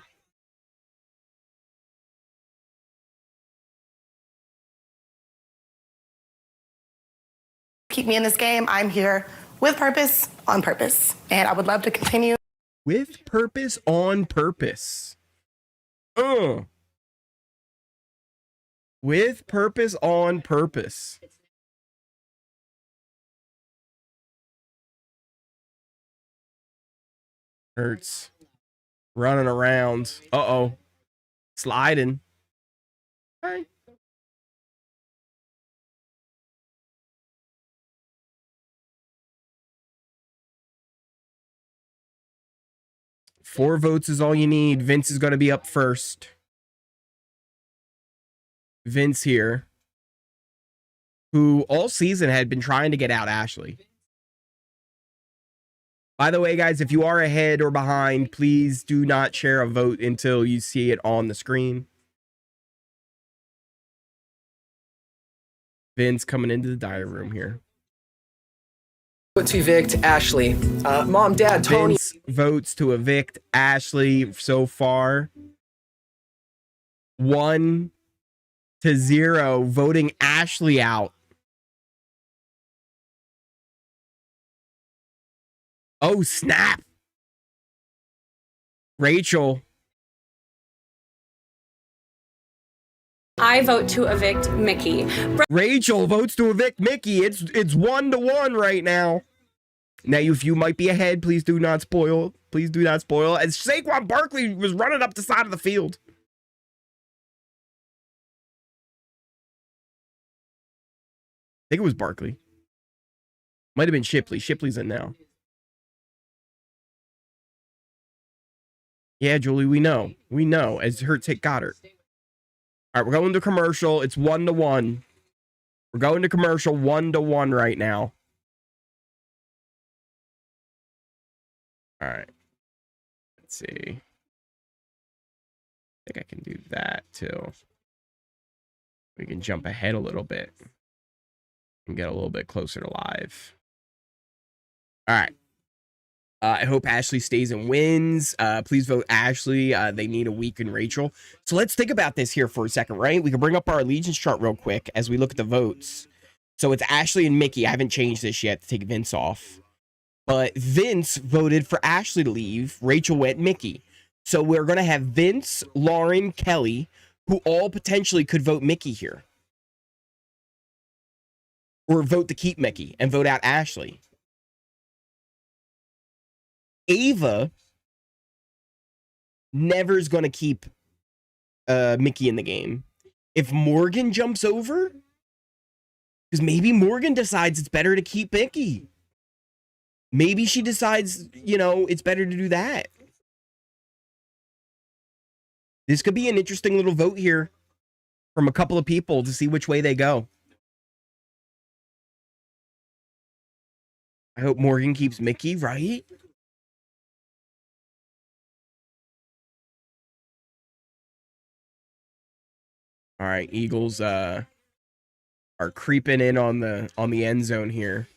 Keep me in this game. I'm here with purpose, on purpose, and I would love to continue.
With purpose, on purpose. With purpose, on purpose. Hurts. Running around. Uh-oh. Sliding. Okay. Four votes is all you need. Vince is going to be up first. Vince here, who all season had been trying to get out Ashley. By the way, guys, if you are ahead or behind, please do not share a vote until you see it on the screen. Vince coming into the diary room here.
To evict Ashley. Mom, Dad, Tony.
Vince votes to evict Ashley so far. 1-0, voting Ashley out. Oh, snap. Rachel.
I vote to evict Mickey.
Rachel votes to evict Mickey. It's 1-1 right now. Now, if you might be ahead, please do not spoil. Please do not spoil. As Saquon Barkley was running up the side of the field. I think it was Barkley. Might have been Shipley. Shipley's in now. Yeah, Julie, we know. We know. As Hurts hit Goddard. All right, we're going to commercial. It's 1-1. We're going to commercial 1-1 right now. All right. Let's see. I think I can do that too. We can jump ahead a little bit and get a little bit closer to live. All right. I hope Ashley stays and wins. Please vote Ashley. They need a weakened Rachel. So let's think about this here for a second, right? We can bring up our allegiance chart real quick as we look at the votes. So it's Ashley and Mickey. I haven't changed this yet to take Vince off. But Vince voted for Ashley to leave. Rachel went Mickey. So we're going to have Vince, Lauren, Kelly, who all potentially could vote Mickey here. Or vote to keep Mickey and vote out Ashley. Ava never is going to keep Mickey in the game. If Morgan jumps over, because maybe Morgan decides it's better to keep Mickey. Maybe she decides, you know, it's better to do that. This could be an interesting little vote here from a couple of people to see which way they go. I hope Morgan keeps Mickey, right? All right, Eagles are creeping in on the end zone here.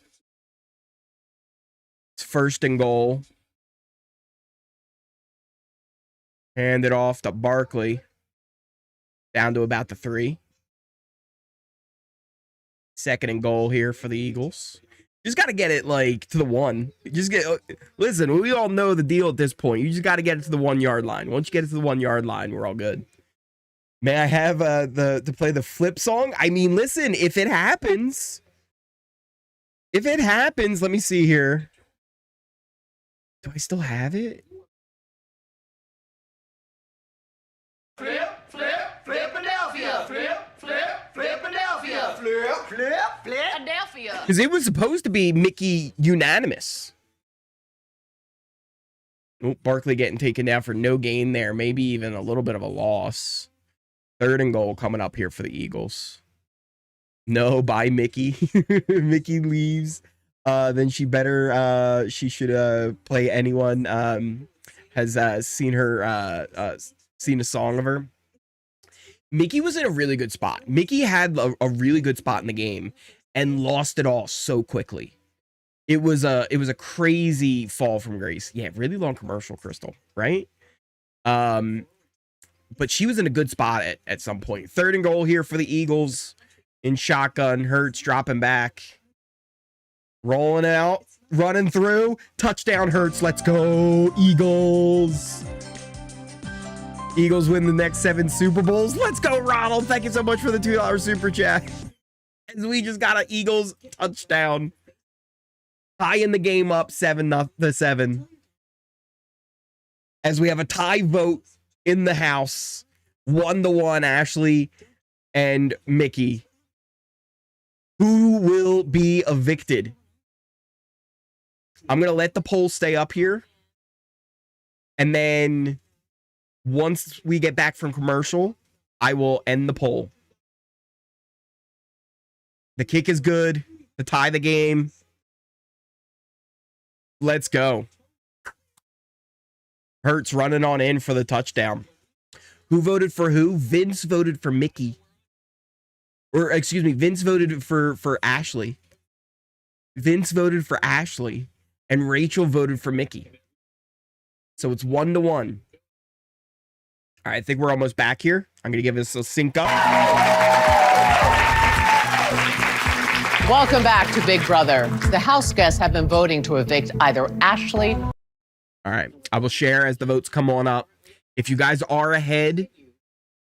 It's 1st and goal. Hand it off to Barkley. Down to about the 3. 2nd and goal here for the Eagles. Just got to get it like to the 1. Listen, we all know the deal at this point. You just got to get it to the 1 yard line. Once you get it to the 1 yard line, we're all good. May I have to play the flip song? I mean, listen, if it happens, let me see here. Do I still have it?
Flip, Philadelphia. Flip, Philadelphia. Flip, Philadelphia.
Because it was supposed to be Mickey unanimous. Oh, Barkley getting taken down for no gain there. Maybe even a little bit of a loss. 3rd and goal coming up here for the Eagles. No, bye, Mickey. Mickey leaves. Then she should play anyone has seen her seen a song of her. Mickey was in a really good spot. Mickey had a really good spot in the game and lost it all so quickly. It was a crazy fall from grace. Yeah, really long commercial, Crystal, right? But she was in a good spot at some point. 3rd and goal here for the Eagles in shotgun. Hurts dropping back. Rolling out. Running through. Touchdown, Hurts. Let's go, Eagles. Eagles win the next 7 Super Bowls. Let's go, Ronald. Thank you so much for the $2 super chat. As we just got an Eagles touchdown. Tying the game up 7-7. As we have a tie vote in the house, 1-1, Ashley and Mickey. Who will be evicted? I'm going to let the poll stay up here. And then once we get back from commercial, I will end the poll. The kick is good. To tie the game. Let's go. Hurts running on in for the touchdown. Who voted for who? Vince voted for Mickey. Or, excuse me, Vince voted for Ashley. Vince voted for Ashley. And Rachel voted for Mickey. So it's 1-1. All right, I think we're almost back here. I'm going to give this a sync up.
Welcome back to Big Brother. The house guests have been voting to evict either Ashley.
All right, I will share as the votes come on up. If you guys are ahead,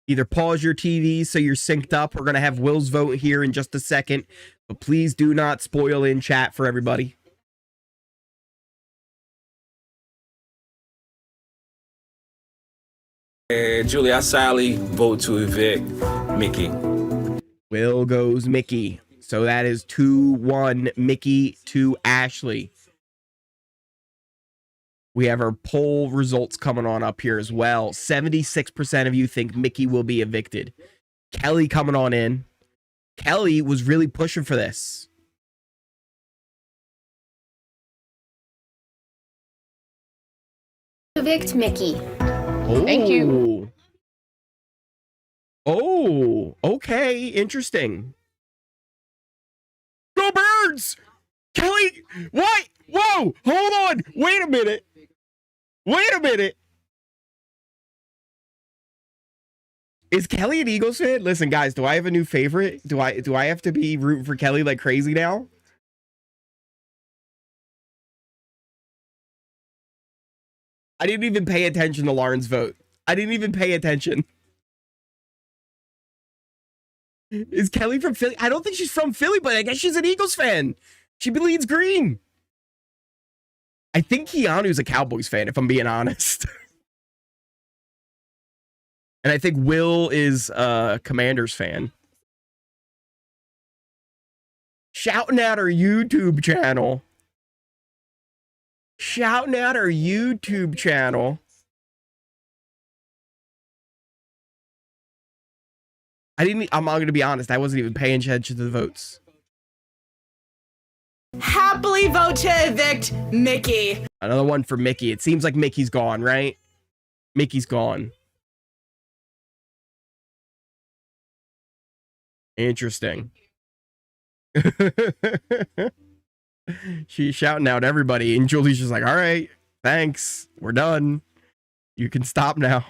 either pause your TV so you're synced up. We're going to have Will's vote here in just a second, but please do not spoil in chat for everybody.
And Julie, I sadly vote to evict Mickey.
Will goes Mickey. So that is 2-1 Mickey to Ashley. We have our poll results coming on up here as well. 76% of you think Mickey will be evicted. Kelly coming on in. Kelly was really pushing for this.
Evict Mickey.
Oh.
Thank you.
Oh, okay. Interesting. Go Birds! Kelly, what? Whoa, hold on. Wait a minute. Wait a minute. Is Kelly an Eagles fan? Listen, guys, do I have a new favorite? Do I have to be rooting for Kelly like crazy now? I didn't even pay attention to Lauren's vote. I didn't even pay attention. Is Kelly from Philly? I don't think she's from Philly, but I guess she's an Eagles fan. She bleeds green. I think Keanu's a Cowboys fan, if I'm being honest. And I think Will is a Commanders fan. Shouting out our YouTube channel. Shouting out our YouTube channel. I'm not going to be honest. I wasn't even paying attention to the votes.
Happily vote to evict Mickey.
Another one for Mickey. It seems like Mickey's gone, right? Mickey's gone. Interesting. She's shouting out everybody, and Julie's just like, all right, thanks. We're done. You can stop now.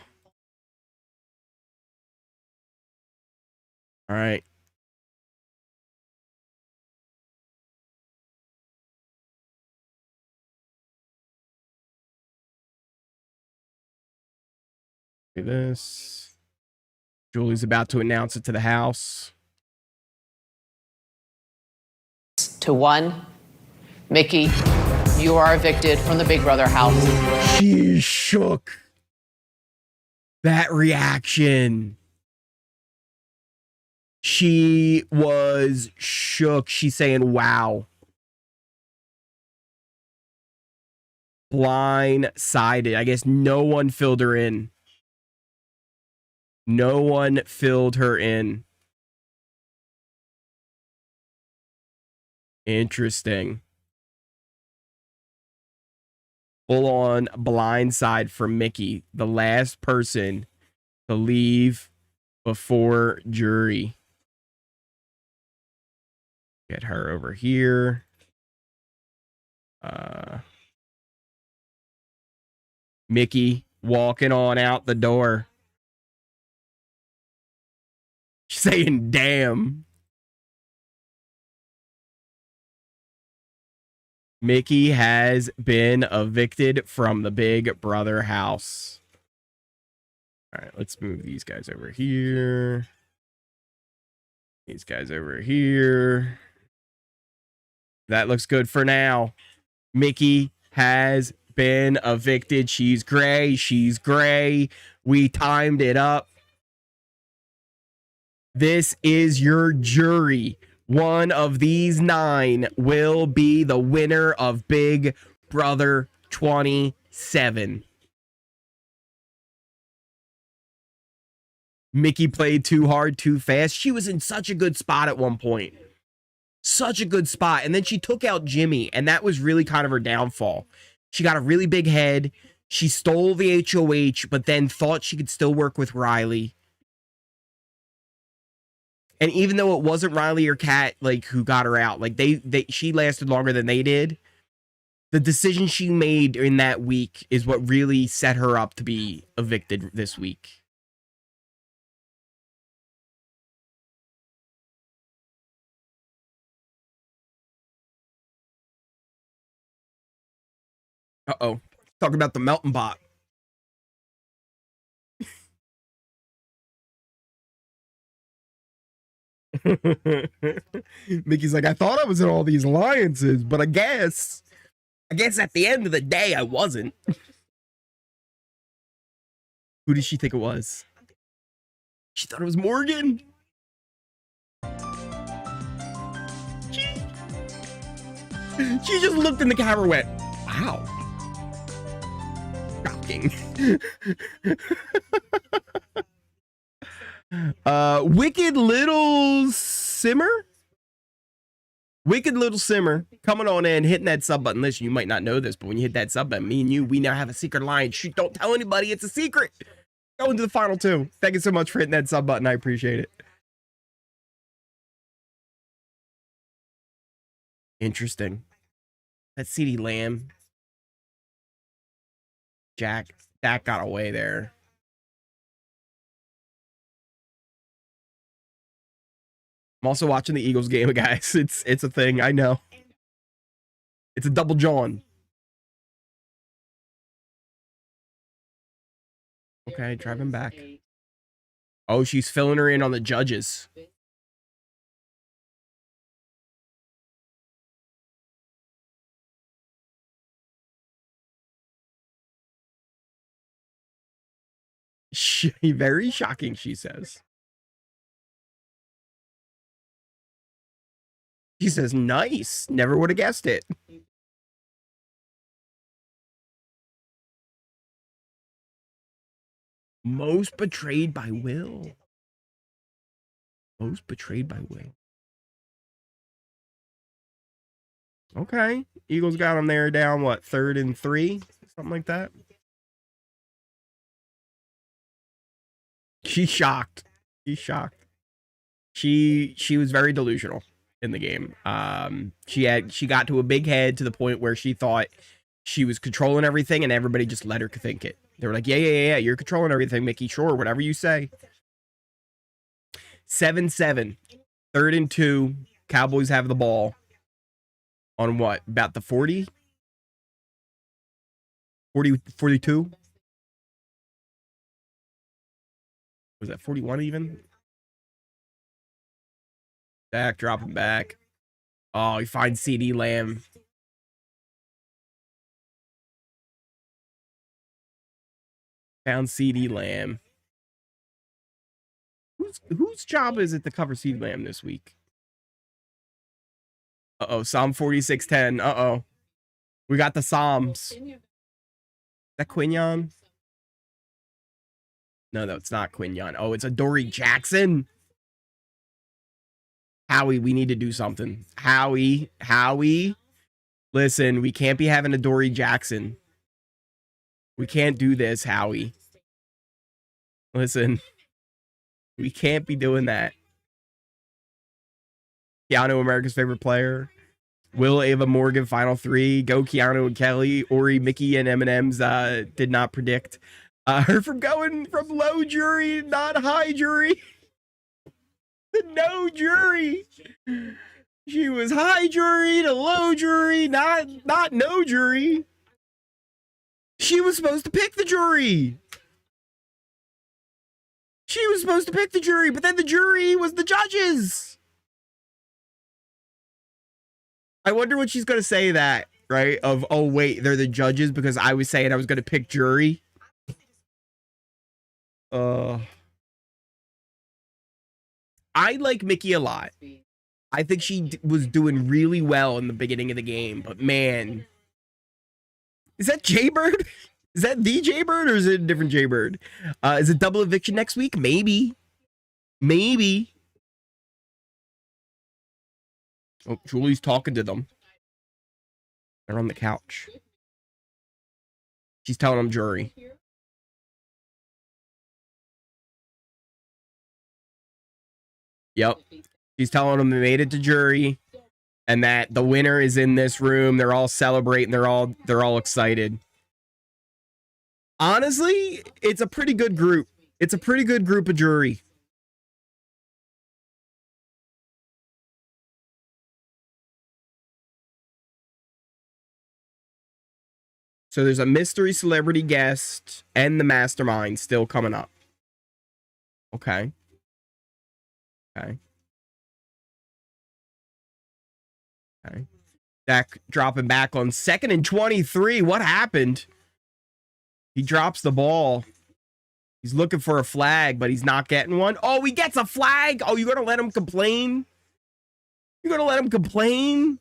All right. Do this. Julie's about to announce it to the house.
2-1. Mickey, you are evicted from the Big Brother house.
She's shook. That reaction. She was shook. She's saying, wow. Blindsided. I guess no one filled her in. No one filled her in. Interesting. Full on blindside for Mickey, the last person to leave before jury. Get her over here. Mickey walking on out the door. She's saying, damn. Mickey has been evicted from the Big Brother house. All right, let's move these guys over here. These guys over here. That looks good for now. Mickey has been evicted. She's gray. She's gray. We timed it up. This is your jury. One of these 9 will be the winner of Big Brother 27. Mickey played too hard, too fast. She was in such a good spot at one point. Such a good spot. And then she took out Jimmy, and that was really kind of her downfall. She got a really big head. She stole the HOH, but then thought she could still work with Riley. And even though it wasn't Riley or Kat, like, who got her out, like, she lasted longer than they did. The decision she made in that week is what really set her up to be evicted this week. Uh-oh. Talking about the melting pot. Mickey's like, I thought I was in all these alliances, but I guess at the end of the day, I wasn't. Who did she think it was? She thought it was Morgan. She just looked in the camera and went, wow. Shocking. Wicked Little Simmer? Wicked Little Simmer coming on in, hitting that sub button. Listen, you might not know this, but when you hit that sub button, me and you, we now have a secret alliance. Shoot, don't tell anybody. It's a secret. Going to the final two. Thank you so much for hitting that sub button. I appreciate it. Interesting. That CD Lamb. Jack got away there. I'm also watching the Eagles game, guys. It's a thing. I know. It's a double John. Okay, driving back. Oh, she's filling her in on the judges. Very shocking, she says. She says, nice. Never would have guessed it. Most betrayed by Will. Most betrayed by Will. Okay. Eagles got him there down, what, 3rd and 3? Something like that. She's shocked. She's shocked. She was very delusional in the game. She got to a big head to the point where she thought she was controlling everything and everybody just let her think it. They were like, yeah, you're controlling everything, Mickey. Sure, whatever you say. 7-7. 3rd and 2. Cowboys have the ball. On what? About the 40? 42? Was that 41 even? Dak dropping back. Oh, he finds CD Lamb. Found CD Lamb. Whose job is it to cover CD Lamb this week? Uh-oh, Psalm 46:10. Uh-oh. We got the Psalms. Is that Quinion? No, it's not Quinion. Oh, it's a Dory Jackson. Howie, we need to do something. Howie. Listen, we can't be having a Dory Jackson. We can't do this, Howie. Listen, we can't be doing that. Keanu, America's favorite player. Will, Ava, Morgan, final 3. Go Keanu and Kelly. Ori, Mickey, and M&M's did not predict her from going from low jury, not high jury. The no jury. She was high jury to low jury, not no jury. She was supposed to pick the jury. She was supposed to pick the jury, but then the jury was the judges. I wonder what she's going to say that, right? Of, oh, wait, they're the judges because I was saying I was going to pick jury. I like Mickey a lot. I think she was doing really well in the beginning of the game, but man. Is that Jaybird? Is that the Jaybird or is it a different Jaybird? Is it double eviction next week? Maybe. Maybe. Oh, Julie's talking to them. They're on the couch. She's telling them jury. Yep. She's telling them they made it to jury and that the winner is in this room. They're all celebrating. They're all excited. Honestly, it's a pretty good group. It's a pretty good group of jury. So there's a mystery celebrity guest and the mastermind still coming up. Okay. Okay. Okay. Dak dropping back on 2nd and 23. What happened? He drops the ball. He's looking for a flag, but he's not getting one. Oh, he gets a flag. Oh, you're going to let him complain? You're going to let him complain?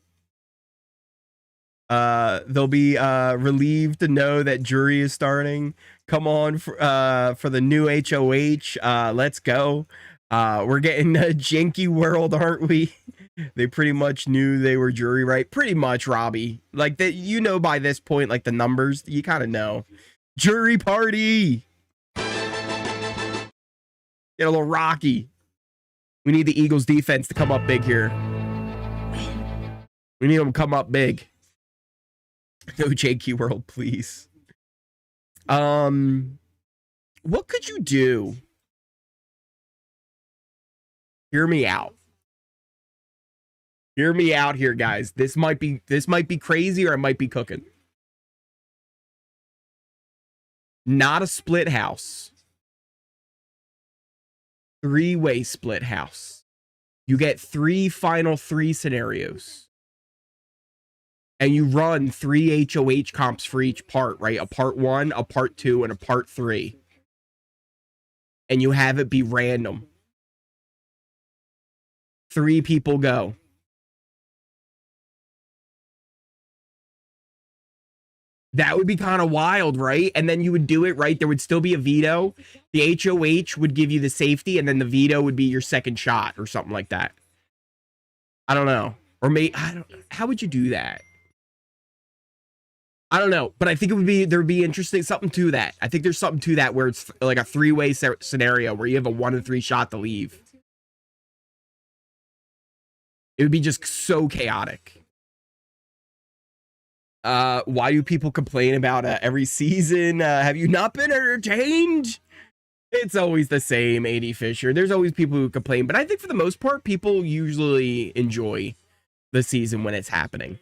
They'll be relieved to know that jury is starting. Come on for the new HOH. Let's go. We're getting a janky world, aren't we? They pretty much knew they were jury right. Pretty much, Robbie. Like that, you know, by this point, like the numbers, you kind of know. Jury party. Get a little rocky. We need the Eagles defense to come up big here. We need them to come up big. No janky world, please. What could you do? Hear me out. Hear me out here, guys. This might be crazy, or I might be cooking. Not a split house. 3-way split house. You get 3 final 3 scenarios. And you run 3 HOH comps for each part, right? A part 1, a part 2, and a part 3. And you have it be random. 3 people go. That would be kind of wild, right? And then you would do it, right? There would still be a veto. The HOH would give you the safety, and then the veto would be your second shot or something like that. I don't know. Or how would you do that? I don't know, but I think there'd be interesting, something to that. I think there's something to that where it's like a 3-way scenario where you have a 1 in 3 shot to leave. It would be just so chaotic. Why do people complain about every season? Have you not been entertained? It's always the same, 80 Fisher. There's always people who complain, but I think for the most part, people usually enjoy the season when it's happening.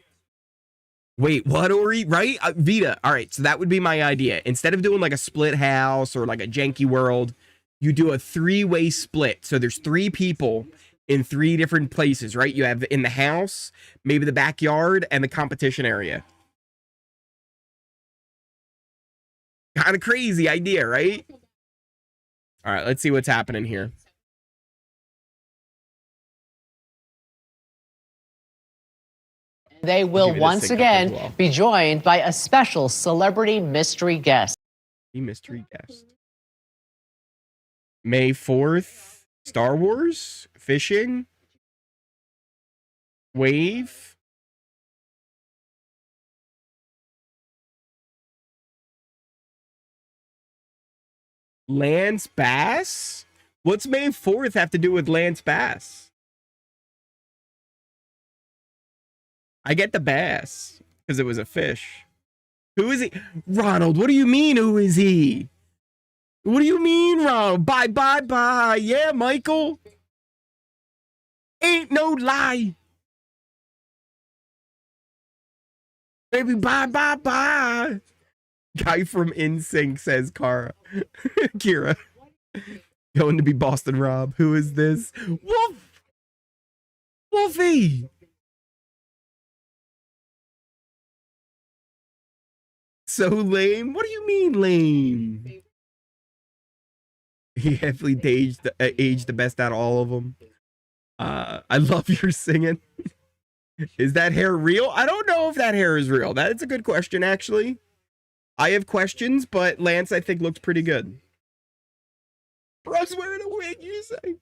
Wait, what, Ori? Right? Vita. All right, so that would be my idea. Instead of doing like a split house or like a janky world, you do a 3-way split. So there's 3 people in 3 different places, right? You have in the house, maybe the backyard, and the competition area. Kind of crazy idea, right? All right, let's see what's happening here.
They will once again be joined by a special celebrity mystery guest.
Mystery guest. May 4th, Star Wars, fishing, wave. Lance Bass? What's May 4th have to do with Lance Bass? I get the bass because it was a fish. Who is he? Ronald, what do you mean, who is he? What do you mean, Ronald? Bye, bye, bye. Yeah, Michael. Ain't no lie. Baby, bye, bye, bye. Guy from InSync says Kara. Kira. Going to be Boston Rob. Who is this? Wolf. Wolfie. So lame. What do you mean lame? He definitely aged the best out of all of them. I love your singing. Is that hair real? I don't know if that hair is real. That's a good question, actually. I have questions, but Lance, I think, looks pretty good. Bro's wearing a wig, you say?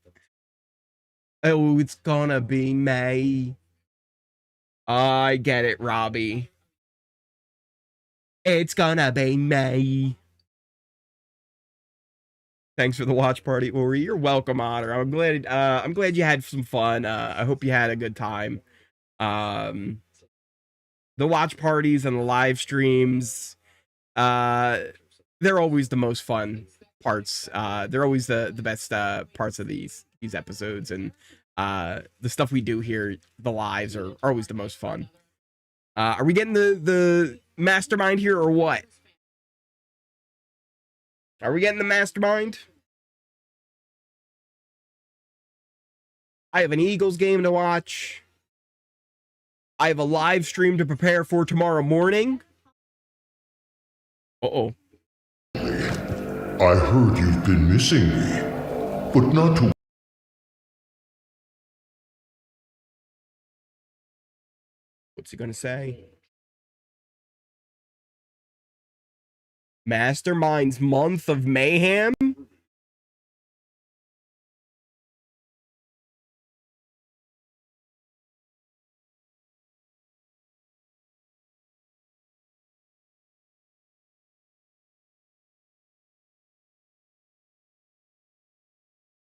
Oh, it's gonna be May. I get it, Robbie. It's gonna be May. Thanks for the watch party, Ori. You're welcome, Otter. I'm glad you had some fun. I hope you had a good time. The watch parties and the live streams, they're always the most fun parts. They're always the best parts of these episodes, and the stuff we do here, the lives are always the most fun. Are we getting the mastermind here or what? Are we getting the mastermind? I have an Eagles game to watch. I have a live stream to prepare for tomorrow morning. Uh-oh.
I heard you've been missing me, but not to...
What's he gonna say? Mastermind's month of mayhem?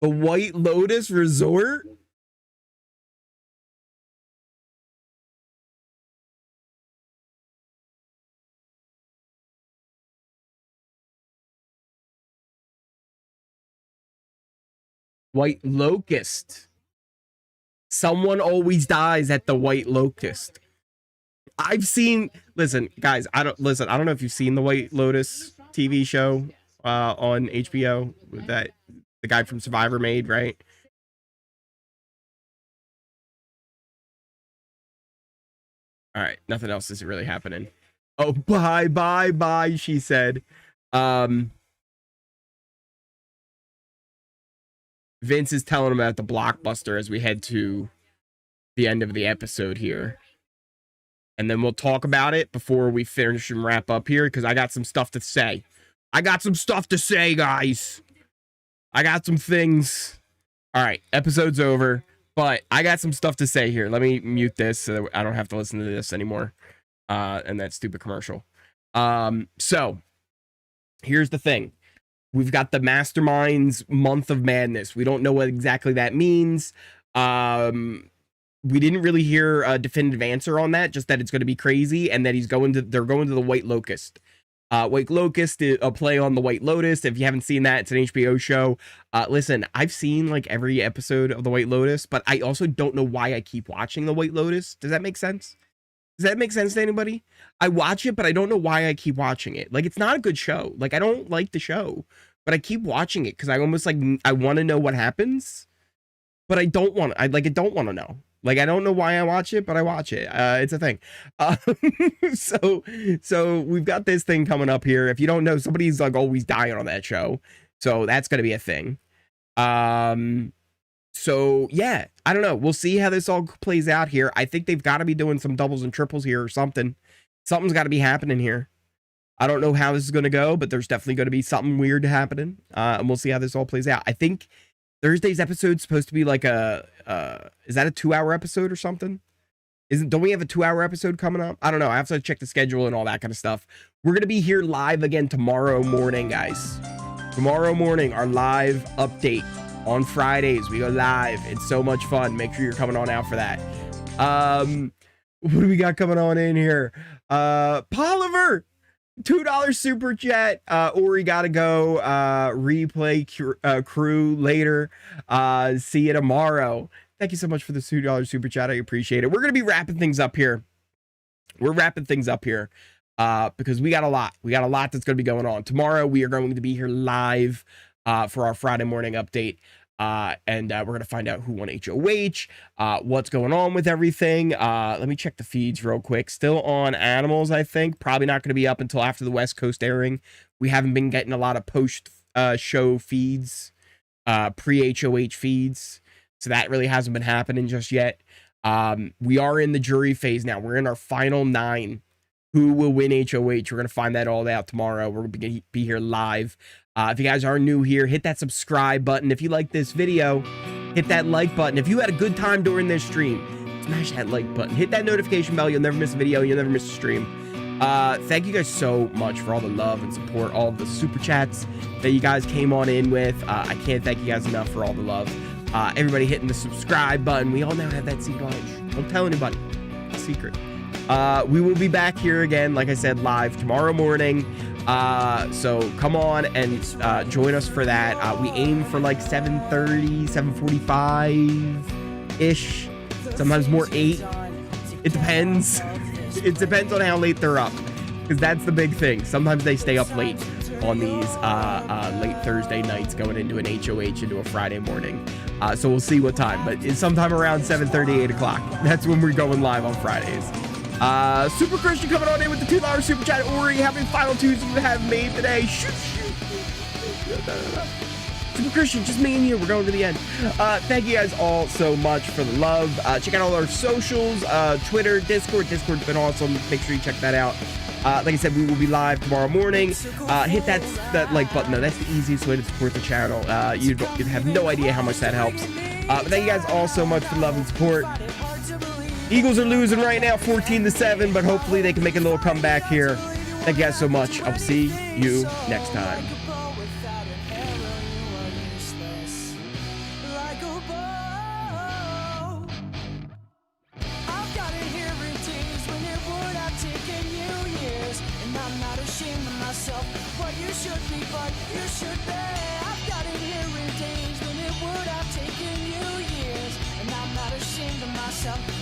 The White Lotus Resort? White Locust. Someone always dies at the White Locust. I've seen, listen, guys, I don't know if you've seen the White Lotus TV show on HBO that the guy from Survivor made, right? All right, nothing else is really happening. Oh, bye, she said. Vince is telling him about the Blockbuster as we head to the end of the episode here. And then we'll talk about it before we finish and wrap up here, because I got some stuff to say. I got some stuff to say, guys. I got some things. All right, episode's over, but I got some stuff to say here. Let me mute this so that I don't have to listen to this anymore. And that stupid commercial. So here's the thing. We've got the Mastermind's Month of Madness. We don't know what exactly that means. We didn't really hear a definitive answer on that, just that it's going to be crazy and that they're going to the White Locust. White Locust, a play on the White Lotus. If you haven't seen that, it's an HBO show. Listen, I've seen like every episode of the White Lotus, but I also don't know why I keep watching the White Lotus. Does that make sense? Does that make sense to anybody? I watch it, but I don't know why I keep watching it. Like, it's not a good show. Like, I don't like the show, but I keep watching it because I almost like, I want to know what happens, but I don't want to know. Like, I don't know why I watch it, but I watch it. It's a thing. So we've got this thing coming up here. If you don't know, somebody's like always dying on that show. So that's going to be a thing. So yeah, I don't know. We'll see how this all plays out here. I think they've got to be doing some doubles and triples here or something. Something's got to be happening here. I don't know how this is going to go, but there's definitely going to be something weird happening. And we'll see how this all plays out. I think Thursday's episode supposed to be like is that a 2-hour episode or something? Don't we have a 2-hour episode coming up? I don't know. I have to check the schedule and all that kind of stuff. We're going to be here live again tomorrow morning, guys. Tomorrow morning, our live update. On Fridays, we go live. It's so much fun. Make sure you're coming on out for that. What do we got coming on in here? Poliver, $2 super chat. Ori gotta go. Replay crew later. See you tomorrow. Thank you so much for the $2 super chat. I appreciate it. We're gonna be wrapping things up here. Because we got a lot. We got a lot that's gonna be going on tomorrow. We are going to be here live for our Friday morning update. And we're going to find out who won HOH, what's going on with everything. Let me check the feeds real quick. Still on Animals, I think. Probably not going to be up until after the West Coast airing. We haven't been getting a lot of post-show feeds, pre-HOH feeds. So that really hasn't been happening just yet. We are in the jury phase now. We're in our final 9. Who will win HOH? We're going to find that all out tomorrow. We're going to be here live. If you guys are new here, hit that subscribe button. If you like this video, hit that like button. If you had a good time during this stream, smash that like button. Hit that notification bell. You'll never miss a video. You'll never miss a stream. Thank you guys so much for all the love and support, all the super chats that you guys came on in with. I can't thank you guys enough for all the love. Everybody hitting the subscribe button. We all now have that secret lunch. Don't tell anybody. It's a secret. We will be back here again, like I said, live tomorrow morning. So come on and join us for that. We aim for like 7:30, 7:45-ish. Sometimes more 8. It depends. It depends on how late they're up. because that's the big thing. Sometimes they stay up late on these late Thursday nights going into an HOH into a Friday morning. So we'll see what time, but it's sometime around 7:30, 8 o'clock. That's when we're going live on Fridays. Super Christian coming on in with the $2 super chat. Ori, how many final twos you have made today? Shoot. Super Christian, just me and you. We're going to the end. Thank you guys all so much for the love. Check out all our socials, Twitter, Discord. Discord's been awesome. Make sure you check that out. Like I said, we will be live tomorrow morning. Hit that like button though. That's the easiest way to support the channel. You have no idea how much that helps. But thank you guys all so much for love and support. Eagles are losing right now, 14-7, but hopefully they can make a little comeback here. Thank you guys so much. I'll see you next time.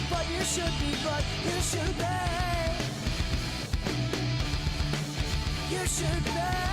But you should be, but you should be. You should be.